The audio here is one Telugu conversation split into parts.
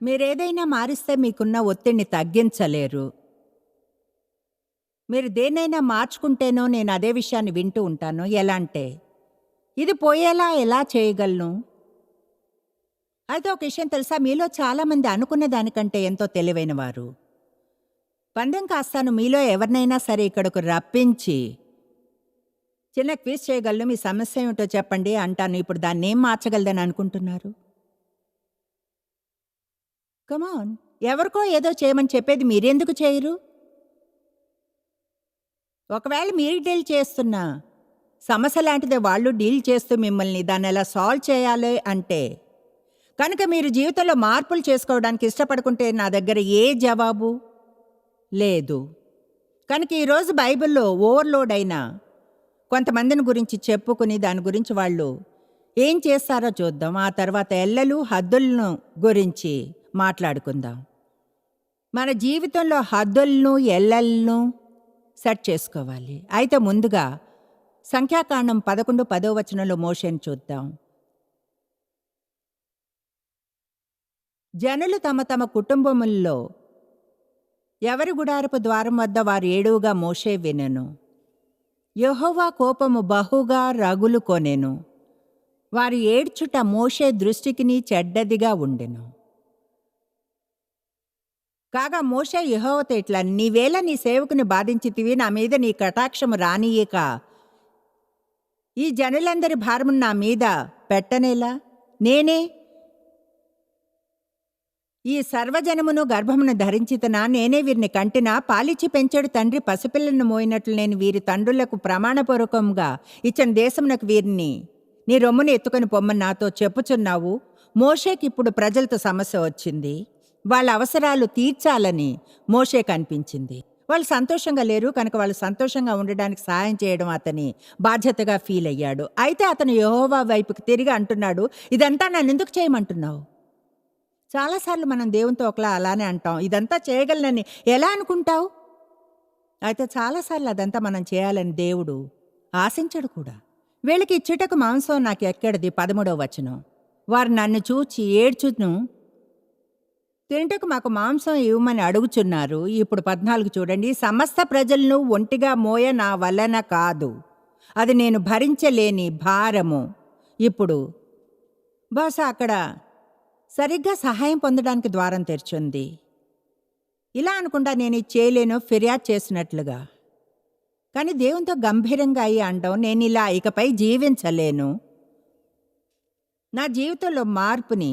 మీరేదైనా మారిస్తే మీకున్న ఒత్తిడిని తగ్గించలేరు. మీరు దేన్నైనా మార్చుకుంటేనో నేను అదే విషయాన్ని వింటూ ఉంటాను. ఎలా అంటే, ఇది పోయేలా ఎలా చేయగలను? అయితే ఒక విషయం తెలుసా? మీలో చాలామంది అనుకున్న దానికంటే ఎంతో తెలివైనవారు. పందెం కాస్తాను మీలో ఎవరినైనా సరే ఇక్కడకు రప్పించి, చిన్న క్విజ్ చేయగలను, మీ సమస్య ఏమిటో చెప్పండి అంటాను. ఇప్పుడు దాన్నేం మార్చగలదని అనుకుంటున్నారు? కమాన్. ఎవరికో ఏదో చేయమని చెప్పేది మీరెందుకు చేయరు? ఒకవేళ మీరు డీల్ చేస్తున్న సమస్య లాంటిదే వాళ్ళు డీల్ చేస్తూ మిమ్మల్ని దాన్ని ఎలా సాల్వ్ చేయాలి అంటే, కనుక మీరు జీవితంలో మార్పులు చేసుకోవడానికి ఇష్టపడుకుంటే నా దగ్గర ఏ జవాబు లేదు. కనుక ఈరోజు బైబిల్‌లో ఓవర్‌లోడ్ అయిన కొంతమందిని గురించి చెప్పుకుని దాని గురించి వాళ్ళు ఏం చేస్తారో చూద్దాం. ఆ తర్వాత ఎల్లలు, హద్దులను గురించి మాట్లాడుకుందాం. మన జీవితంలో హద్దులను, ఎల్లలను సెట్ చేసుకోవాలి. అయితే ముందుగా సంఖ్యాకాండం 11:10 మోషేను చూద్దాం. జనులు తమ తమ కుటుంబముల్లో ఎవరి గుడారపు ద్వారం వద్ద వారు ఏడువుగా మోషే వినెను. యెహోవా కోపము బహుగా రగులు కొనెను. వారు ఏడ్చుట మోషే దృష్టికిని చెడ్డదిగా ఉండెను. కాగా మోషే యెహోవాతో ఇట్లా, నీవేళ నీ సేవకుని బాధించితివి, నా మీద నీ కటాక్షము రానియక ఈ జనులందరి భారమును నా మీద పెట్టనేలా? నేనే ఈ సర్వజనమును గర్భమును ధరించితనా? నేనే వీరిని కంటినా? పాలిచ్చి పెంచాడు తండ్రి పసిపిల్లను మోయినట్లు నేను వీరి తండ్రులకు ప్రమాణపూర్వకంగా ఇచ్చిన దేశమునకు వీరిని నీ రొమ్మును ఎత్తుకొని పొమ్మని నాతో చెప్పుచున్నావు. మోషేకి ఇప్పుడు ప్రజలతో సమస్య వచ్చింది. వాళ్ళ అవసరాలు తీర్చాలని మోషేకు అనిపించింది. వాళ్ళు సంతోషంగా లేరు కనుక వాళ్ళు సంతోషంగా ఉండడానికి సహాయం చేయడం అతని బాధ్యతగా ఫీల్ అయ్యాడు. అయితే అతను యెహోవా వైపుకి తిరిగి అంటున్నాడు, ఇదంతా నన్ను ఎందుకు చేయమంటున్నావు? చాలాసార్లు మనం దేవునితో ఒకలా అలానే అంటాం, ఇదంతా చేయగలనని ఎలా అనుకుంటావు? అయితే చాలాసార్లు అదంతా మనం చేయాలని దేవుడు ఆశించడు కూడా. వీళ్ళకి ఇచ్చుటకు మాంసం నాకు ఎక్కడిది? 13 వారు నన్ను చూచి ఏడ్చును, తింటకు మాకు మాంసం ఇవ్వమని అడుగుచున్నారు. ఇప్పుడు 14 చూడండి. సమస్త ప్రజలను ఒంటిగా మోయ నా వలన కాదు, అది నేను భరించలేని భారము. ఇప్పుడు బహుశా అక్కడ సరిగ్గా సహాయం పొందడానికి ద్వారం తెరిచింది. ఇలా అనుకుంటా, నేను ఇది చేయలేను, ఫిర్యాదు చేసినట్లుగా. కానీ దేవునితో గంభీరంగా అయ్యి అంటాం, నేను ఇలా ఇకపై జీవించలేను. నా జీవితంలో మార్పుని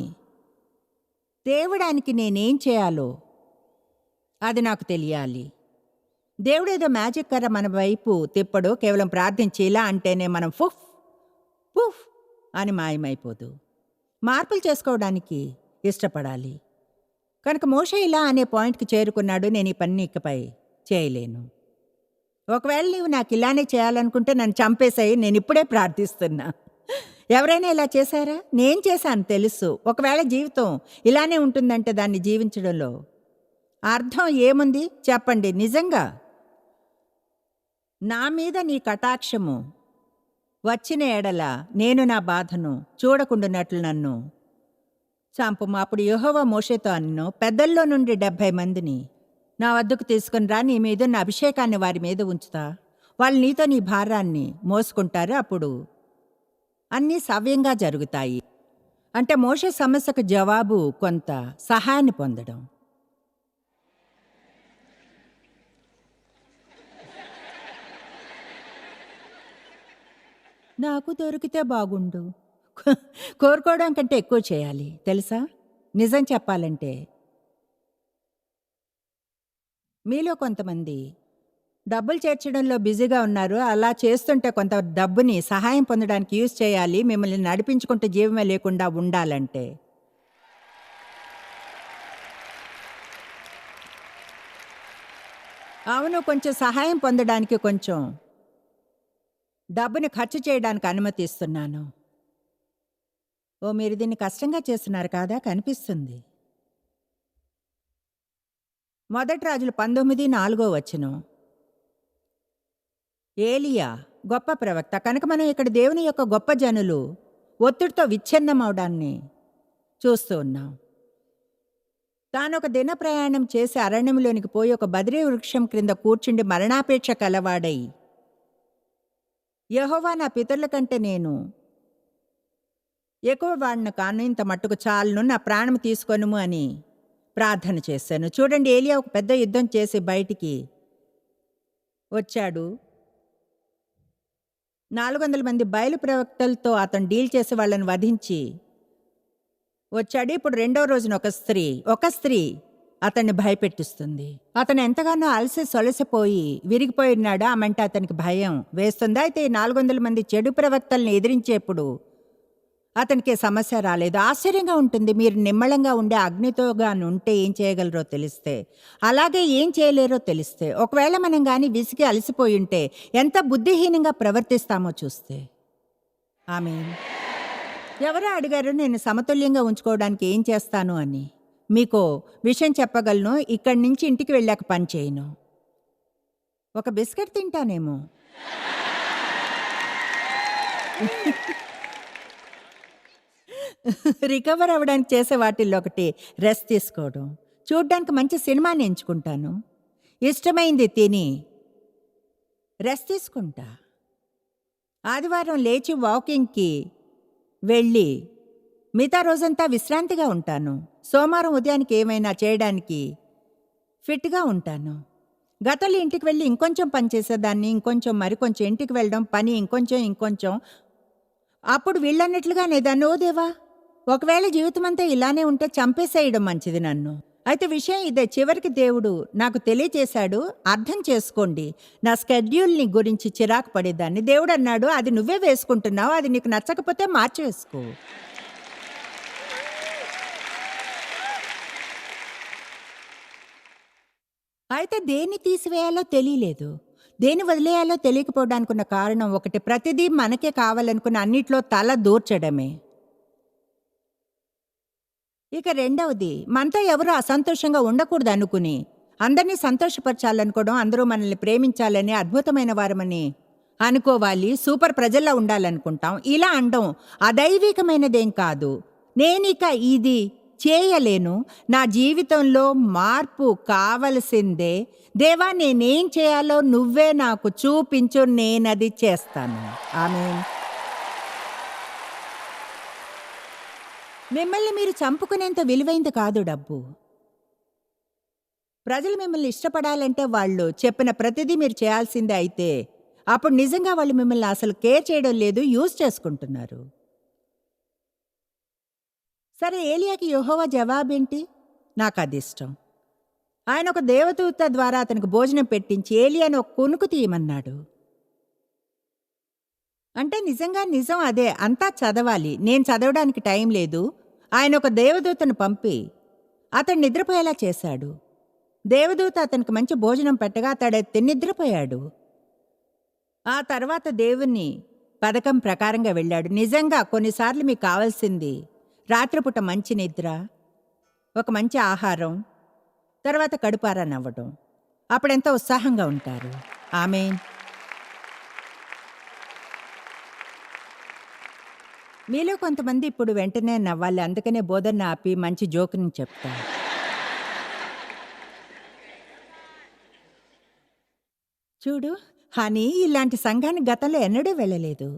తేవడానికి నేనేం చేయాలో అది నాకు తెలియాలి. దేవుడేదో మ్యాజిక్ కర్ర మన వైపు తిప్పడు. కేవలం ప్రార్థించి ఇలా అంటేనే మనం ఫుఫ్ పుఫ్ అని మాయమైపోదు. మార్పులు చేసుకోవడానికి ఇష్టపడాలి. కనుక మోషే ఇలా అనే పాయింట్కి చేరుకున్నాడు, నేను ఈ పని ఇకపై చేయలేను. ఒకవేళ నీవు నాకు ఇలానే చేయాలనుకుంటే నన్ను చంపేసాయి, నేను ఇప్పుడే ప్రార్థిస్తున్నా. ఎవరైనా ఇలా చేశారా? నేను చేశాను, తెలుసు. ఒకవేళ జీవితం ఇలానే ఉంటుందంటే దాన్ని జీవించడంలో అర్థం ఏముంది చెప్పండి? నిజంగా నా మీద నీ కటాక్షము వచ్చిన ఎడల నేను నా బాధను చూడకుండానట్లు నన్ను చంపుము. అప్పుడు యెహోవా మోషేతో అన్నో, పెద్దల్లో నుండి 70 మందిని నా వద్దకు తీసుకుని రా, నీ మీద నా అభిషేకాన్ని వారి మీద ఉంచుతా, వాళ్ళు నీతో నీ భారాన్ని మోసుకుంటారు, అప్పుడు అన్నీ సవ్యంగా జరుగుతాయి. అంటే మోషే సమస్యకు జవాబు కొంత సహాయాన్ని పొందడం. నాకు దొరికితే బాగుండు. కోరుకోవడం కంటే ఎక్కువ చేయాలి తెలుసా? నిజం చెప్పాలంటే మీలో కొంతమంది డబ్బులు చేర్చడంలో బిజీగా ఉన్నారు. అలా చేస్తుంటే కొంత డబ్బుని సహాయం పొందడానికి యూజ్ చేయాలి, మిమ్మల్ని నడిపించుకుంటూ జీవమే లేకుండా ఉండాలంటే. అవును, కొంచెం సహాయం పొందడానికి కొంచెం డబ్బుని ఖర్చు చేయడానికి అనుమతిస్తున్నాను. ఓ, మీరు దీన్ని కష్టంగా చేస్తున్నారు కాదా? కనిపిస్తుంది. 1 రాజులు 19:4 ఏలియా గొప్ప ప్రవక్త. కనుక మనం ఇక్కడ దేవుని యొక్క గొప్ప జనులు ఒత్తిడితో విచ్ఛిన్నమవడాన్ని చూస్తూ ఉన్నాం. తానొక దిన ప్రయాణం చేసి అరణ్యంలోనికి పోయి ఒక బద్రీ వృక్షం క్రింద కూర్చుండి మరణాపేక్ష కలవాడై, యెహోవా, నా పితరుల కంటే నేను ఎక్కువ వాడిని కాను, ఇంత మట్టుకు చాలును, నా ప్రాణం తీసుకొనుము అని ప్రార్థన చేశాను. చూడండి, ఏలియా ఒక పెద్ద యుద్ధం చేసి బయటికి వచ్చాడు. 400 మంది బయలు ప్రవక్తలతో అతను డీల్ చేసి వాళ్ళని వధించి వచ్చాడు. ఇప్పుడు రెండో రోజున ఒక స్త్రీ అతన్ని భయపెట్టిస్తుంది. అతను ఎంతగానో అలసి సొలసిపోయి విరిగిపోయి ఉన్నాడు. ఆమెంటే అతనికి భయం వేస్తుంది. అయితే 400 మంది చెడు ప్రవక్తల్ని ఎదిరించేప్పుడు అతనికి సమస్య రాలేదు. ఆశ్చర్యంగా ఉంటుంది, మీరు నిమ్మళంగా ఉండే అగ్నితో గాని ఉంటే ఏం చేయగలరో తెలిస్తే, అలాగే ఏం చేయలేరో తెలిస్తే. ఒకవేళ మనం గాని విసిగి అలసిపోయి ఉంటే ఎంత బుద్ధిహీనంగా ప్రవర్తిస్తామో చూస్తే. ఆమేన్. ఎవరో అడిగారు, నేను సమతుల్యంగా ఉంచుకోవడానికి ఏం చేస్తాను అని. మీకు విషయం చెప్పగలను, ఇక్కడి నుంచి ఇంటికి వెళ్ళాక పని చేయను. ఒక బిస్కెట్ తింటానేమో. రికవర్ అవ్వడానికి చేసే వాటిల్లో ఒకటి రెస్ట్ తీసుకోవడం. చూడ్డానికి మంచి సినిమాని ఎంచుకుంటాను, ఇష్టమైంది తిని రెస్ట్ తీసుకుంటా. ఆదివారం లేచి వాకింగ్కి వెళ్ళి మిగతా రోజంతా విశ్రాంతిగా ఉంటాను. సోమవారం ఉదయానికి ఏమైనా చేయడానికి ఫిట్గా ఉంటాను. గతంలో ఇంటికి వెళ్ళి ఇంకొంచెం పని చేసేదాన్ని, ఇంకొంచెం మరికొంచెం ఇంటికి వెళ్ళడం, పని ఇంకొంచెం. అప్పుడు వీళ్ళన్నట్లుగా నేదాన్ని, ఓ దేవా, ఒకవేళ జీవితం అంతా ఇలానే ఉంటే చంపేసేయడం మంచిది నన్ను. అయితే విషయం ఇదే, చివరికి దేవుడు నాకు తెలియచేశాడు, అర్థం చేసుకోండి. నా స్కెడ్యూల్ని గురించి చిరాకు పడేదాన్ని. దేవుడు అన్నాడు, అది నువ్వే వేసుకుంటున్నావు, అది నీకు నచ్చకపోతే మార్చేసుకో. అయితే దేన్ని తీసివేయాలో తెలియలేదు, దేన్ని వదిలేయాలో తెలియకపోవడానికి ఉన్న కారణం ఒకటి, ప్రతిదీ మనకే కావాలనుకున్న అన్నిట్లో తల దూర్చడమే. ఇక రెండవది, మనతో ఎవరు అసంతోషంగా ఉండకూడదు అనుకుని అందరినీ సంతోషపరచాలనుకోవడం, అందరూ మనల్ని ప్రేమించాలని, అద్భుతమైన వారమని అనుకోవాలి, సూపర్ ప్రజల్లా ఉండాలనుకుంటాం. ఇలా అనడం అదైవికమైనదేం కాదు. నేనిక ఇది చేయలేను, నా జీవితంలో మార్పు కావలసిందే. దేవా, నేనేం చేయాలో నువ్వే నాకు చూపించు, నేనది చేస్తాను. ఆమేన్. మిమ్మల్ని మీరు చంపుకునేంత విలువైంది కాదు డబ్బు. ప్రజలు మిమ్మల్ని ఇష్టపడాలంటే వాళ్ళు చెప్పిన ప్రతిదీ మీరు చేయాల్సిందే. అయితే అప్పుడు నిజంగా వాళ్ళు మిమ్మల్ని అసలు కేర్ చేయడం లేదు, యూజ్ చేసుకుంటున్నారు. సరే, ఏలియాకి యెహోవా జవాబేంటి? నాకు అది ఇష్టం. ఆయన ఒక దేవదూత ద్వారా అతనికి భోజనం పెట్టించి ఏలియాను ఒక కునుకు తీయమన్నాడు. అంటే నిజంగా నిజం అదే, అంతా చదవాలి, నేను చదవడానికి టైం లేదు. ఆయన ఒక దేవదూతను పంపి అతను నిద్రపోయేలా చేశాడు. దేవదూత అతనికి మంచి భోజనం పెట్టగా అతడైతే నిద్రపోయాడు. ఆ తర్వాత దేవుని పథకం ప్రకారంగా వెళ్ళాడు. నిజంగా కొన్నిసార్లు మీకు కావాల్సింది రాత్రిపూట మంచి నిద్ర, ఒక మంచి ఆహారం, తర్వాత కడుపారా నవ్వడం. అప్పుడెంతో ఉత్సాహంగా ఉంటారు. ఆమేన్. మీలో కొంతమంది ఇప్పుడు వెంటనే నవ్వాలి, అందుకనే బోధన ఆపి మంచి జోకుని చెప్తాను. చూడు హనీ, ఇలాంటి సంఘానికి గతంలో ఎన్నడూ వెళ్ళలేదు.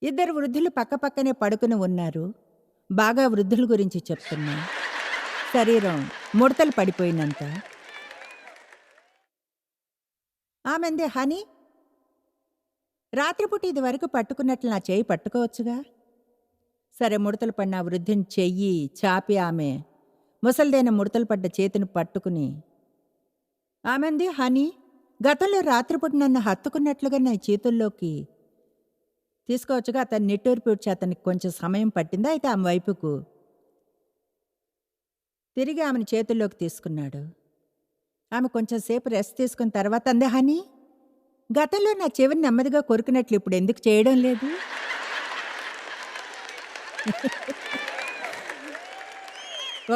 2 వృద్ధులు పక్కపక్కనే పడుకుని ఉన్నారు. బాగా వృద్ధుల గురించి చెప్తున్నా. శరీరం ముడతలు పడిపోయినంత. ఆమెంది, హనీ, రాత్రిపూట ఇది వరకు పట్టుకున్నట్లు నా చెయ్యి పట్టుకోవచ్చుగా. సరే, ముడతలు పడిన ఆ వృద్ధిని చెయ్యి చాపి ఆమె ముసల్దైన ముడతలు పడ్డ చేతిని పట్టుకుని ఆమెంది, హనీ, గతంలో రాత్రిపూట నన్ను హత్తుకున్నట్లుగా నా చేతుల్లోకి తీసుకోవచ్చుగా. అతను నిట్టూరు పూడ్చి అతనికి కొంచెం సమయం పట్టింది. అయితే ఆమె వైపుకు తిరిగి ఆమెను చేతుల్లోకి తీసుకున్నాడు. ఆమె కొంచెం సేపు రెస్ట్ తీసుకున్న తర్వాత అంది, హనీ, గతంలో నా చెవిని నెమ్మదిగా కొరికినట్లు ఇప్పుడు ఎందుకు చేయడం లేదు?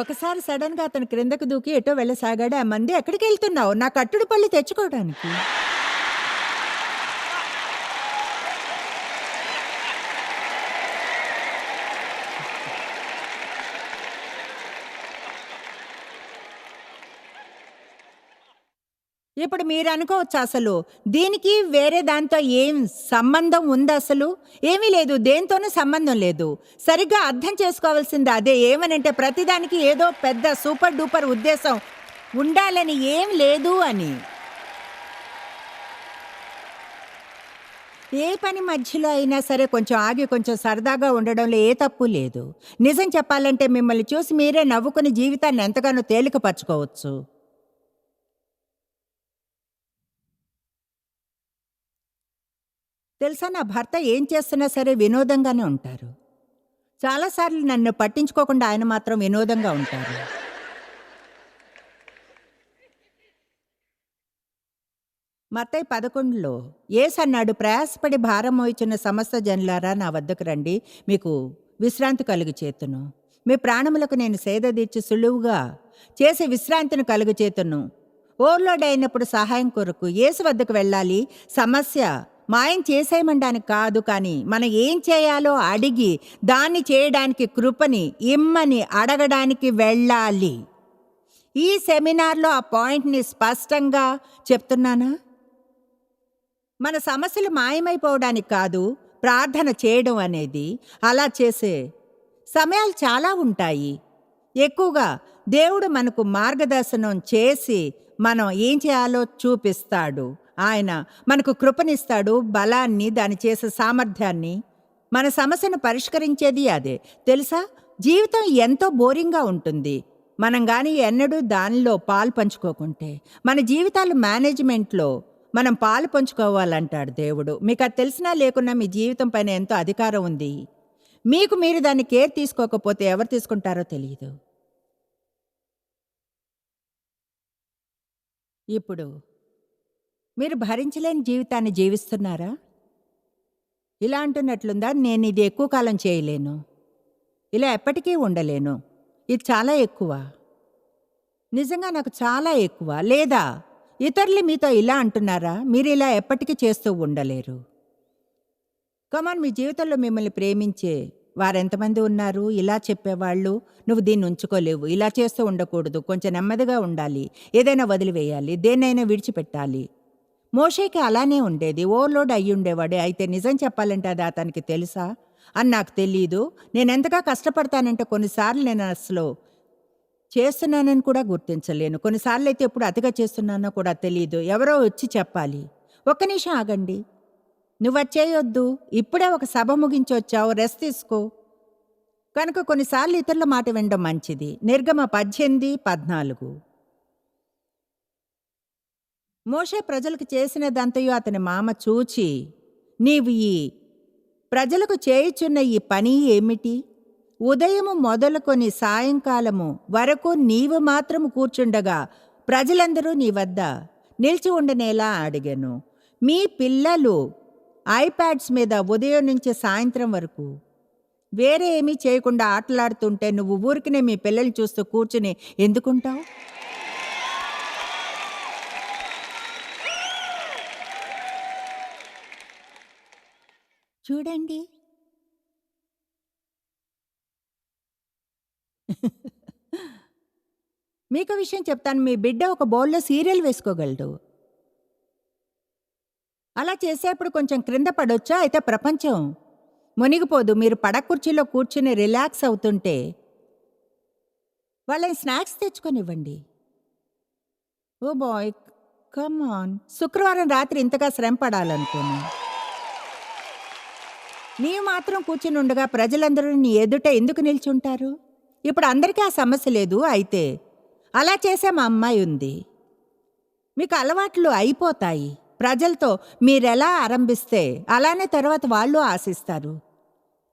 ఒకసారి సడన్గా అతను క్రిందకు దూకి ఎటో వెళ్ళసాగాడు. ఆ మంది, ఎక్కడికి వెళ్తున్నావు? నా కట్టుడు పళ్ళు తెచ్చుకోవడానికి. ఇప్పుడు మీరు అనుకోవచ్చు అసలు దీనికి వేరే దాంతో ఏం సంబంధం ఉంది అసలు? ఏమీ లేదు. దేనితోనూ సంబంధం లేదు. సరిగ్గా అర్థం చేసుకోవాల్సింది అదే. ఏమనంటే ప్రతిదానికి ఏదో పెద్ద సూపర్ డూపర్ ఉద్దేశం ఉండాలని ఏం లేదు అని. ఏ పని మధ్యలో అయినా సరే కొంచెం ఆగి కొంచెం సరదాగా ఉండడంలో ఏ తప్పు లేదు. నిజం చెప్పాలంటే మిమ్మల్ని చూసి మీరే నవ్వుకుని జీవితాన్ని ఎంతగానో తేలికపరచుకోవచ్చు. తెలుసా, నా భర్త ఏం చేస్తున్నా సరే వినోదంగానే ఉంటారు. చాలాసార్లు నన్ను పట్టించుకోకుండా ఆయన మాత్రం వినోదంగా ఉంటారు. మత్తయి 11లో యేసు అన్నాడు, ప్రయాసపడి భారం మోయుచున్న సమస్త జనులారా నా వద్దకు రండి, మీకు విశ్రాంతి కలుగు చేతును. మీ ప్రాణములకు నేను సేద తీర్చి సులువుగా చేసి విశ్రాంతిని కలుగు చేతును. ఓవర్లోడ్ అయినప్పుడు సహాయం కొరకు యేసు వద్దకు వెళ్ళాలి. సమస్య మాయం చేసేయమనడానికి కాదు, కానీ మనం ఏం చేయాలో అడిగి దాన్ని చేయడానికి కృపని ఇమ్మని అడగడానికి వెళ్ళాలి. ఈ సెమినార్లో ఆ పాయింట్ని స్పష్టంగా చెప్తున్నానా? మన సమస్యలు మాయమైపోవడానికి కాదు, ప్రార్థన చేయడం అనేది. అలా చేసే సమయాలు చాలా ఉంటాయి. ఎక్కువగా దేవుడు మనకు మార్గదర్శనం చేసి మనం ఏం చేయాలో చూపిస్తాడు. ఆయన మనకు కృపనిస్తాడు, బలాన్ని, దాన్ని చేసే సామర్థ్యాన్ని. మన సమస్యను పరిష్కరించేది అదే. తెలుసా, జీవితం ఎంతో బోరింగ్గా ఉంటుంది మనం కానీ ఎన్నడూ దానిలో పాలు పంచుకోకుంటే. మన జీవితాలు మేనేజ్మెంట్లో మనం పాలు పంచుకోవాలంటాడు దేవుడు. మీకు అది తెలిసినా లేకున్నా మీ జీవితం పైన ఎంతో అధికారం ఉంది. మీకు మీరు దాన్ని కేర్ తీసుకోకపోతే ఎవరు తీసుకుంటారో తెలియదు. ఇప్పుడు మీరు భరించలేని జీవితాన్ని జీవిస్తున్నారా? ఇలా అంటున్నట్లుందా, నేను ఇది ఎక్కువ కాలం చేయలేను, ఇలా ఎప్పటికీ ఉండలేను, ఇది చాలా ఎక్కువ, నిజంగా నాకు చాలా ఎక్కువ. లేదా ఇతరులు మీతో ఇలా అంటున్నారా, మీరు ఇలా ఎప్పటికీ చేస్తూ ఉండలేరు. కమాన్, మీ జీవితంలో మిమ్మల్ని ప్రేమించే వారెంతమంది ఉన్నారు? ఇలా చెప్పేవాళ్ళు, నువ్వు దీన్ని ఉంచుకోలేవు, ఇలా చేస్తూ ఉండకూడదు, కొంచెం నెమ్మదిగా ఉండాలి, ఏదైనా వదిలివేయాలి, దేన్నైనా విడిచిపెట్టాలి. మోషేకి అలానే ఉండేది. ఓవర్లోడ్ అయ్యి ఉండేవాడే. అయితే నిజం చెప్పాలంటే అది అతనికి తెలుసా అని నాకు తెలీదు. నేను ఎంతగా కష్టపడతానంటే కొన్నిసార్లు నేను అసలు చేస్తున్నానని కూడా గుర్తించలేను. కొన్నిసార్లు అయితే ఎప్పుడు అతిగా చేస్తున్నానో కూడా తెలీదు. ఎవరో వచ్చి చెప్పాలి, ఒక్క నిమిషం ఆగండి, నువ్వు అది చేయొద్దు, ఇప్పుడే ఒక సభ ముగించి వచ్చావు, రెస్ట్ తీసుకో. కనుక కొన్నిసార్లు ఇతరుల మాట వినడం మంచిది. నిర్గమ 18:14. మోషే ప్రజలకు చేసినదంతయు అతని మామ చూచి, నీవు ఈ ప్రజలకు చేయుచున్న ఈ పని ఏమిటి? ఉదయము మొదలుకొని సాయంకాలము వరకు నీవు మాత్రము కూర్చుండగా ప్రజలందరూ నీ వద్ద నిలిచి ఉండనేలా అడిగాను. మీ పిల్లలు ఐప్యాడ్స్ మీద ఉదయం నుంచి సాయంత్రం వరకు వేరే ఏమీ చేయకుండా ఆటలాడుతుంటే నువ్వు ఊరికినే మీ పిల్లల్ని చూస్తూ కూర్చుని ఎందుకుంటావు? చూడండి, మీకు విషయం చెప్తాను. మీ బిడ్డ ఒక బౌల్లో సీరియల్ వేసుకోగలడు. అలా చేసేప్పుడు కొంచెం క్రింద పడొచ్చా? అయితే ప్రపంచం మునిగిపోదు. మీరు పడక కుర్చీలో కూర్చుని రిలాక్స్ అవుతుంటే వాళ్ళని స్నాక్స్ తెచ్చుకొనివ్వండి. Oh boy, come on. శుక్రవారం రాత్రి ఇంతగా శ్రమ పడాలనుకోను. నీవు మాత్రం కూర్చుని ఉండగా ప్రజలందరూ నీ ఎదుట ఎందుకు నిల్చుంటారు? ఇప్పుడు అందరికీ ఆ సమస్య లేదు. అయితే అలా చేసే మా అమ్మాయి ఉంది. మీకు అలవాట్లు అయిపోతాయి. ప్రజలతో మీరెలా ఆరంభిస్తే అలానే తర్వాత వాళ్ళు ఆశిస్తారు.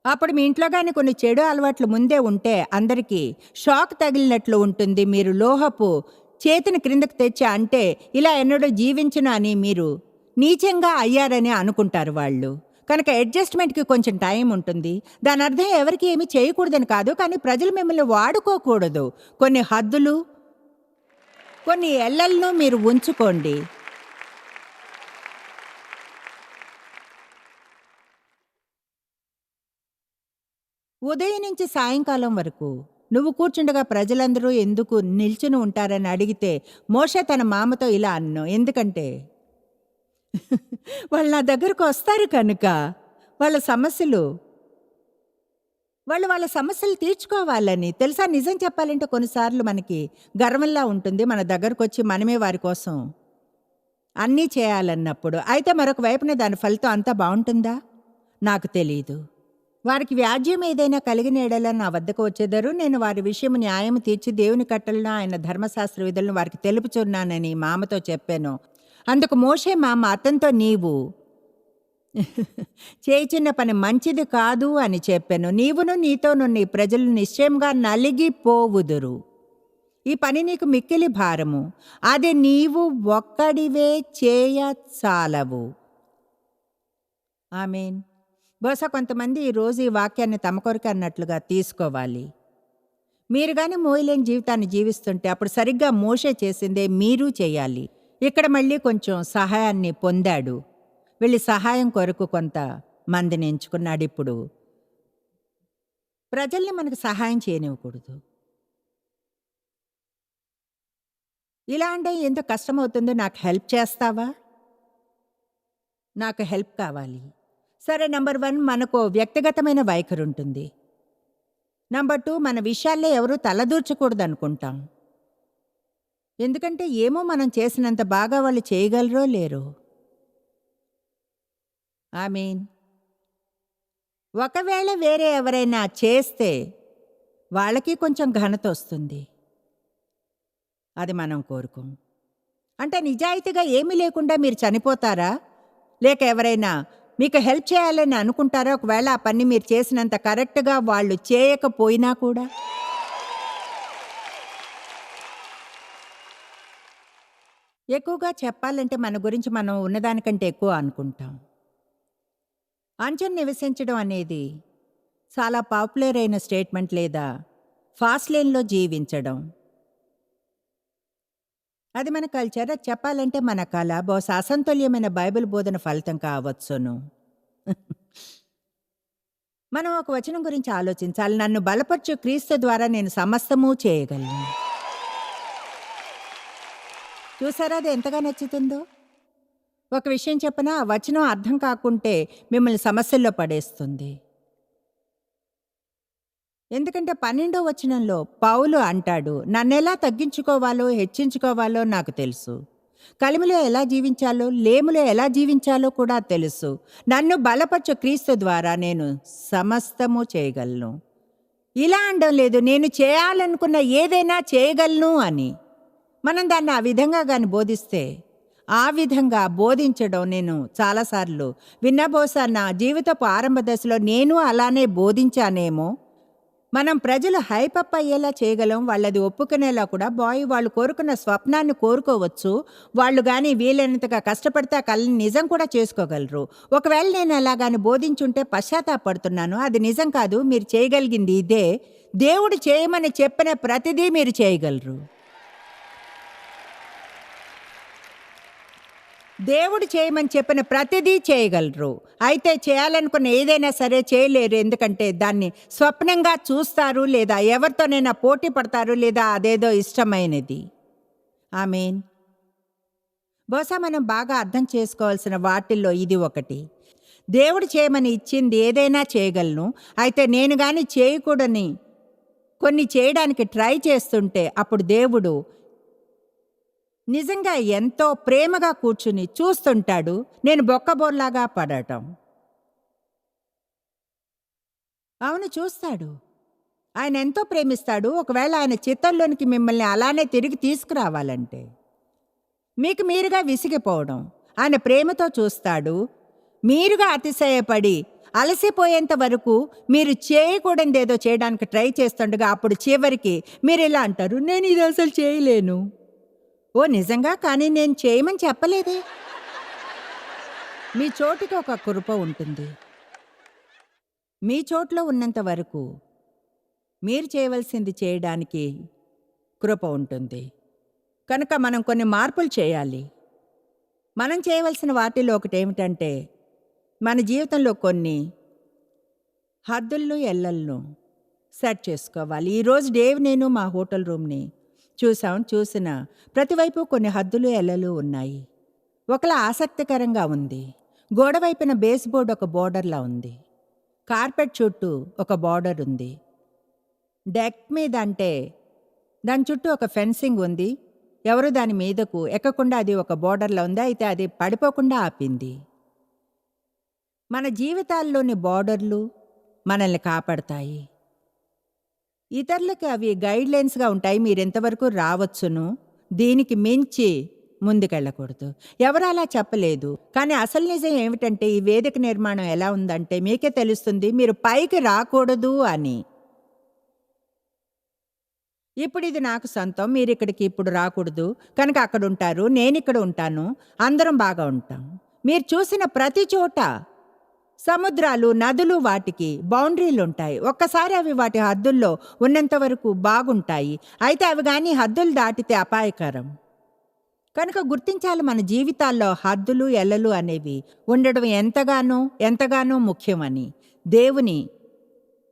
అప్పుడు మీ ఇంట్లో కానీ కొన్ని చెడు అలవాట్లు ముందే ఉంటే అందరికీ షాక్ తగిలినట్లు ఉంటుంది. మీరు లోహపు చేతిని క్రిందకు తెచ్చి అంటే ఇలా ఎన్నడూ జీవించను అని మీరు నీచంగా అయ్యారని అనుకుంటారు వాళ్ళు. కనుక అడ్జస్ట్మెంట్కి కొంచెం టైం ఉంటుంది. దాని అర్థం ఎవరికి ఏమీ చేయకూడదని కాదు, కానీ ప్రజలు మిమ్మల్ని వాడుకోకూడదు. కొన్ని హద్దులు, కొన్ని ఎల్లలను మీరు ఉంచుకోండి. ఉదయం నుంచి సాయంకాలం వరకు నువ్వు కూర్చుండగా ప్రజలందరూ ఎందుకు నిల్చుని ఉంటారని అడిగితే మోషే తన మామతో ఇలా అన్ను. ఎందుకంటే వాళ్ళు నా దగ్గరకు వస్తారు కనుక. వాళ్ళ సమస్యలు వాళ్ళ సమస్యలు తీర్చుకోవాలని. తెలుసా, నిజం చెప్పాలంటే కొన్నిసార్లు మనకి గర్వంలా ఉంటుంది మన దగ్గరకొచ్చి మనమే వారి కోసం అన్నీ చేయాలన్నప్పుడు. అయితే మరొక వైపున దాని ఫలితం అంతా బావుంటుందా? నాకు తెలీదు. వారికి వ్యాజ్యం ఏదైనా కలిగిన యెడల నా వద్దకు వచ్చెదరు. నేను వారి విషయము న్యాయము తీర్చి దేవుని కట్టలను ఆయన ధర్మశాస్త్ర విధులను వారికి తెలుపుచున్నానని మామతో చెప్పాను. అందుకు మోషే మామ అతనితో, నీవు చేయుచున్న పని మంచిది కాదు అని చెప్పాను. నీవును నీతోనున్న ఈ ప్రజలు నిశ్చయంగా నలిగిపోవుదురు. ఈ పని నీకు మిక్కిలి భారము. అది నీవు ఒక్కడివే చేయ చాలవు. ఆమేన్. బహుశా కొంతమంది ఈరోజు ఈ వాక్యాన్ని తమ కొరకు అన్నట్లుగా తీసుకోవాలి. మీరు గాని మోయలేని జీవితాన్ని జీవిస్తుంటే అప్పుడు సరిగ్గా మోషే చేసిందే మీరు చేయాలి. ఇక్కడ మళ్ళీ కొంచెం సహాయాన్ని పొందాడు. వెళ్ళి సహాయం కొరకు కొంత మందిని ఎంచుకున్నాడు. ఇప్పుడు ప్రజల్ని మనకు సహాయం చేయనివ్వకూడదు. ఇలా అంటే ఎంత కష్టమవుతుందో, నాకు హెల్ప్ చేస్తావా? నాకు హెల్ప్ కావాలి. సరే, నంబర్ 1 మనకు వ్యక్తిగతమైన వైఖరి ఉంటుంది. నంబర్ 2 మన విషయాల్లో ఎవరూ తలదూర్చకూడదు అనుకుంటాం. ఎందుకంటే ఏమో మనం చేసినంత బాగా వాళ్ళు చేయగలరో లేరో. ఆమేన్. ఒకవేళ వేరే ఎవరైనా చేస్తే వాళ్ళకి కొంచెం ఘనత వస్తుంది. అది మనం కోరుకోం. అంటే నిజాయితీగా ఏమీ లేకుండా మీరు చనిపోతారా? లేక ఎవరైనా మీకు హెల్ప్ చేయాలని అనుకుంటారా? ఒకవేళ ఆ పని మీరు చేసినంత కరెక్ట్గా వాళ్ళు చేయకపోయినా కూడా. ఎక్కువగా చెప్పాలంటే మన గురించి మనం ఉన్నదానికంటే ఎక్కువ అనుకుంటాం. అంచెను నివసించడం అనేది చాలా పాపులర్ అయిన స్టేట్మెంట్, లేదా ఫాస్ట్ లేన్లో జీవించడం. అది మన కల్చర్. అది చెప్పాలంటే మన కళ. బహుశా అసంతుల్యమైన బైబిల్ బోధన ఫలితం కావచ్చును. మనం ఒక వచనం గురించి ఆలోచించాలి. నన్ను బలపరచు క్రీస్తు ద్వారా నేను సమస్తము చేయగలను. చూసారా అది ఎంతగా నచ్చుతుందో? ఒక విషయం చెప్పనా, ఆ వచనం అర్థం కాకుంటే మిమ్మల్ని సమస్యల్లో పడేస్తుంది. ఎందుకంటే 12వ వచనంలో పౌలు అంటాడు, నన్నెలా తగ్గించుకోవాలో హెచ్చించుకోవాలో నాకు తెలుసు. కలిమిలో ఎలా జీవించాలో, లేములో ఎలా జీవించాలో కూడా తెలుసు. నన్ను బలపరచు క్రీస్తు ద్వారా నేను సమస్తము చేయగలను. ఇలా అనడం లేదు, నేను చేయాలనుకున్న ఏదైనా చేయగలను అని. మనం దాన్ని ఆ విధంగా కానీ బోధిస్తే, ఆ విధంగా బోధించడం నేను చాలాసార్లు విన్నా. బహుశా నా జీవితపు ఆరంభ దశలో నేను అలానే బోధించానేమో. మనం ప్రజలు హైపప్ అయ్యేలా చేయగలం. వాళ్ళది ఒప్పుకునేలా కూడా. వాళ్ళు కోరుకున్న స్వప్నాన్ని కోరుకోవచ్చు. వాళ్ళు కానీ వీలైనంతగా కష్టపడితే ఆ కళని నిజం కూడా చేసుకోగలరు. ఒకవేళ నేను అలాగాని బోధించుంటే పశ్చాత్తాపడుతున్నాను. అది నిజం కాదు. మీరు చేయగలిగింది ఇదే. దేవుడు చేయమని చెప్పిన ప్రతిదీ మీరు చేయగలరు. దేవుడు చేయమని చెప్పిన ప్రతిదీ చేయగలరు. అయితే చేయాలనుకున్న ఏదైనా సరే చేయలేరు. ఎందుకంటే దాన్ని స్వప్నంగా చూస్తారు, లేదా ఎవరితోనైనా పోటీ పడతారు, లేదా అదేదో ఇష్టమైనది. ఆమేన్. బహుశా మనం బాగా అర్థం చేసుకోవాల్సిన వాటిల్లో ఇది ఒకటి. దేవుడు చేయమని ఇచ్చింది ఏదైనా చేయగలను. అయితే నేను కానీ చేయకూడని కొన్ని చేయడానికి ట్రై చేస్తుంటే అప్పుడు దేవుడు నిజంగా ఎంతో ప్రేమగా కూర్చుని చూస్తుంటాడు. నేను బొక్కబోర్లాగా పడటం. అవును, చూస్తాడు. ఆయన ఎంతో ప్రేమిస్తాడు. ఒకవేళ ఆయన చిత్తంలోనికి మిమ్మల్ని అలానే తిరిగి తీసుకురావాలంటే మీకు మీరుగా విసిగిపోవడం, ఆయన ప్రేమతో చూస్తాడు. మీరుగా అతిశయపడి అలసిపోయేంత వరకు మీరు చేయకూడనిదేదో చేయడానికి ట్రై చేస్తుండగా అప్పుడు చివరికి మీరు ఇలా అంటారు, నేను ఇది అసలు చేయలేను. ఓ నిజంగా? కానీ నేను చేయమని చెప్పలేదే. మీ చోటికి ఒక కృప ఉంటుంది. మీ చోట్లో ఉన్నంత వరకు మీరు చేయవలసింది చేయడానికి కృప ఉంటుంది. కనుక మనం కొన్ని మార్పులు చేయాలి. మనం చేయవలసిన వాటిలో ఒకటి ఏమిటంటే, మన జీవితంలో కొన్ని హద్దులను ఎల్లలను సెట్ చేసుకోవాలి. ఈరోజు నేను మా హోటల్ రూమ్ని చూసిన ప్రతివైపు కొన్ని హద్దులు ఎల్లలు ఉన్నాయి. ఒకలా ఆసక్తికరంగా ఉంది. గోడ వైపున బేస్ బోర్డ్ ఒక బోర్డర్లా ఉంది. కార్పెట్ చుట్టూ ఒక బార్డర్ ఉంది. డెక్ మీద అంటే దాని చుట్టూ ఒక ఫెన్సింగ్ ఉంది. ఎవరు దాని మీదకు ఎక్కకుండా అది ఒక బోర్డర్లో ఉంది. అయితే అది పడిపోకుండా ఆపింది. మన జీవితాల్లోని బార్డర్లు మనల్ని కాపాడతాయి. ఇతరులకి అవి గైడ్లైన్స్గా ఉంటాయి. మీరెంతవరకు రావచ్చును, దీనికి మించి ముందుకెళ్ళకూడదు. ఎవరు అలా చెప్పలేదు. కానీ అసలు నిజం ఏమిటంటే ఈ వేదిక నిర్మాణం ఎలా ఉందంటే మీకే తెలుస్తుంది మీరు పైకి రాకూడదు అని. ఇప్పుడు ఇది నాకు సొంతం, మీరు ఇక్కడికి ఇప్పుడు రాకూడదు కనుక అక్కడ ఉంటారు, నేను ఇక్కడ ఉంటాను, అందరం బాగా ఉంటాం. మీరు చూసిన ప్రతి చోట సముద్రాలు, నదులు, వాటికి బౌండరీలు ఉంటాయి. ఒక్కసారి అవి వాటి హద్దుల్లో ఉన్నంత వరకు బాగుంటాయి. అయితే అవి కానీ హద్దులు దాటితే అపాయకరం. కనుక గుర్తించాలి మన జీవితాల్లో హద్దులు ఎల్లలు అనేవి ఉండడం ఎంతగానో ముఖ్యమని.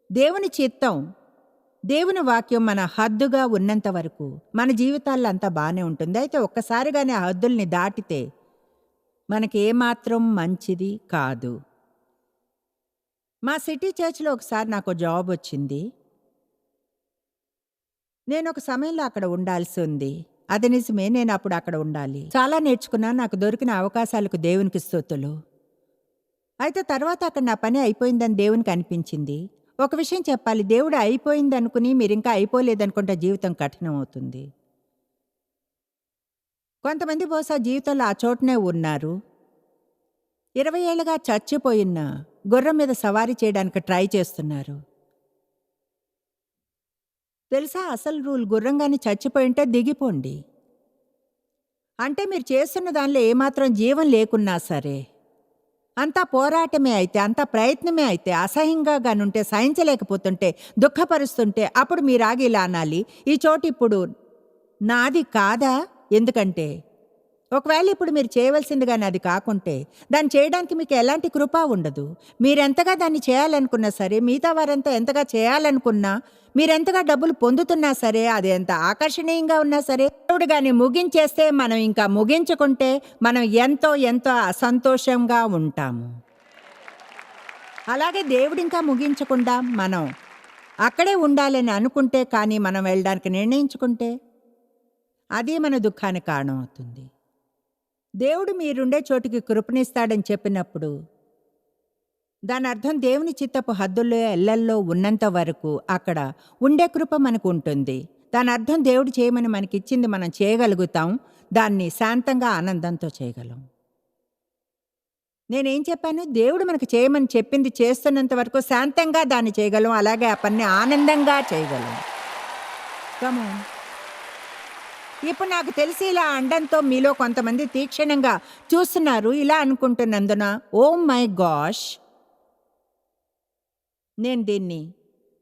దేవుని చిత్తం, దేవుని వాక్యం మన హద్దుగా ఉన్నంత వరకు మన జీవితాల్లో అంతా బాగానే ఉంటుంది. అయితే ఒక్కసారిగానే ఆ హద్దుల్ని దాటితే మనకి ఏమాత్రం మంచిది కాదు. మా సిటీ చర్చ్లో ఒకసారి నాకు జాబ్ వచ్చింది. నేను ఒక సమయంలో అక్కడ ఉండాల్సి ఉంది. అది నిజమే, నేను అప్పుడు అక్కడ ఉండాలి. చాలా నేర్చుకున్నా. నాకు దొరికిన అవకాశాలకు దేవునికి స్తుతులు. అయితే తర్వాత అక్కడ నా పని అయిపోయిందని దేవునికి అనిపించింది. ఒక విషయం చెప్పాలి, దేవుడు అయిపోయిందనుకుని మీరు ఇంకా అయిపోలేదనుకుంటే జీవితం కఠినం అవుతుంది. కొంతమంది బహుశా జీవితంలో ఆ చోటనే ఉన్నారు. 20 ఏళ్ళుగా చచ్చిపోయిన గుర్రం మీద సవారీ చేయడానికి ట్రై చేస్తున్నారు. తెలుసా అసలు రూల్, గుర్రంగాని చచ్చిపోయింటే దిగిపోండి. అంటే మీరు చేస్తున్న దానిలో ఏమాత్రం జీవం లేకున్నా సరే, అంతా పోరాటమే అయితే, అంతా ప్రయత్నమే అయితే, అసహ్యంగా గానుంటే, సహించలేకపోతుంటే, దుఃఖపరుస్తుంటే అప్పుడు మీరు ఆగి ఇలా అనాలి, ఈ చోటు ఇప్పుడు నాది కాదా? ఎందుకంటే ఒకవేళ ఇప్పుడు మీరు చేయవలసింది కానీ అది కాకుంటే దాన్ని చేయడానికి మీకు ఎలాంటి కృప ఉండదు. మీరెంతగా దాన్ని చేయాలనుకున్నా సరే, మిగతా వారంతా ఎంతగా చేయాలనుకున్నా, మీరెంతగా డబ్బులు పొందుతున్నా సరే, అది ఎంత ఆకర్షణీయంగా ఉన్నా సరే, దేవుడు కానీ ముగించేస్తే, మనం ఇంకా ముగించుకుంటే మనం ఎంతో అసంతోషంగా ఉంటాము. అలాగే దేవుడు ఇంకా ముగించకుండా మనం అక్కడే ఉండాలని అనుకుంటే, కానీ మనం వెళ్ళడానికి నిర్ణయించుకుంటే అదే మన దుఃఖానికి కారణం అవుతుంది. దేవుడు మీరుండే చోటికి కృపనిస్తాడని చెప్పినప్పుడు దాని అర్థం దేవుని చిత్తపు హద్దుల్లో ఎల్లల్లో ఉన్నంత వరకు అక్కడ ఉండే కృప మనకు ఉంటుంది. దాని అర్థం దేవుడు చేయమని మనకిచ్చింది మనం చేయగలుగుతాం. దాన్ని శాంతంగా ఆనందంతో చేయగలం. నేనేం చెప్పాను? దేవుడు మనకు చేయమని చెప్పింది చేస్తున్నంత వరకు శాంతంగా దాన్ని చేయగలం. అలాగే ఆ పని ఆనందంగా చేయగలం. కమాన్. ఇప్పుడు నాకు తెలిసి ఇలా అండంతో మీలో కొంతమంది తీక్షణంగా చూస్తున్నారు. ఇలా అనుకుంటున్నందున, ఓ మై గాష్, నేను దీన్ని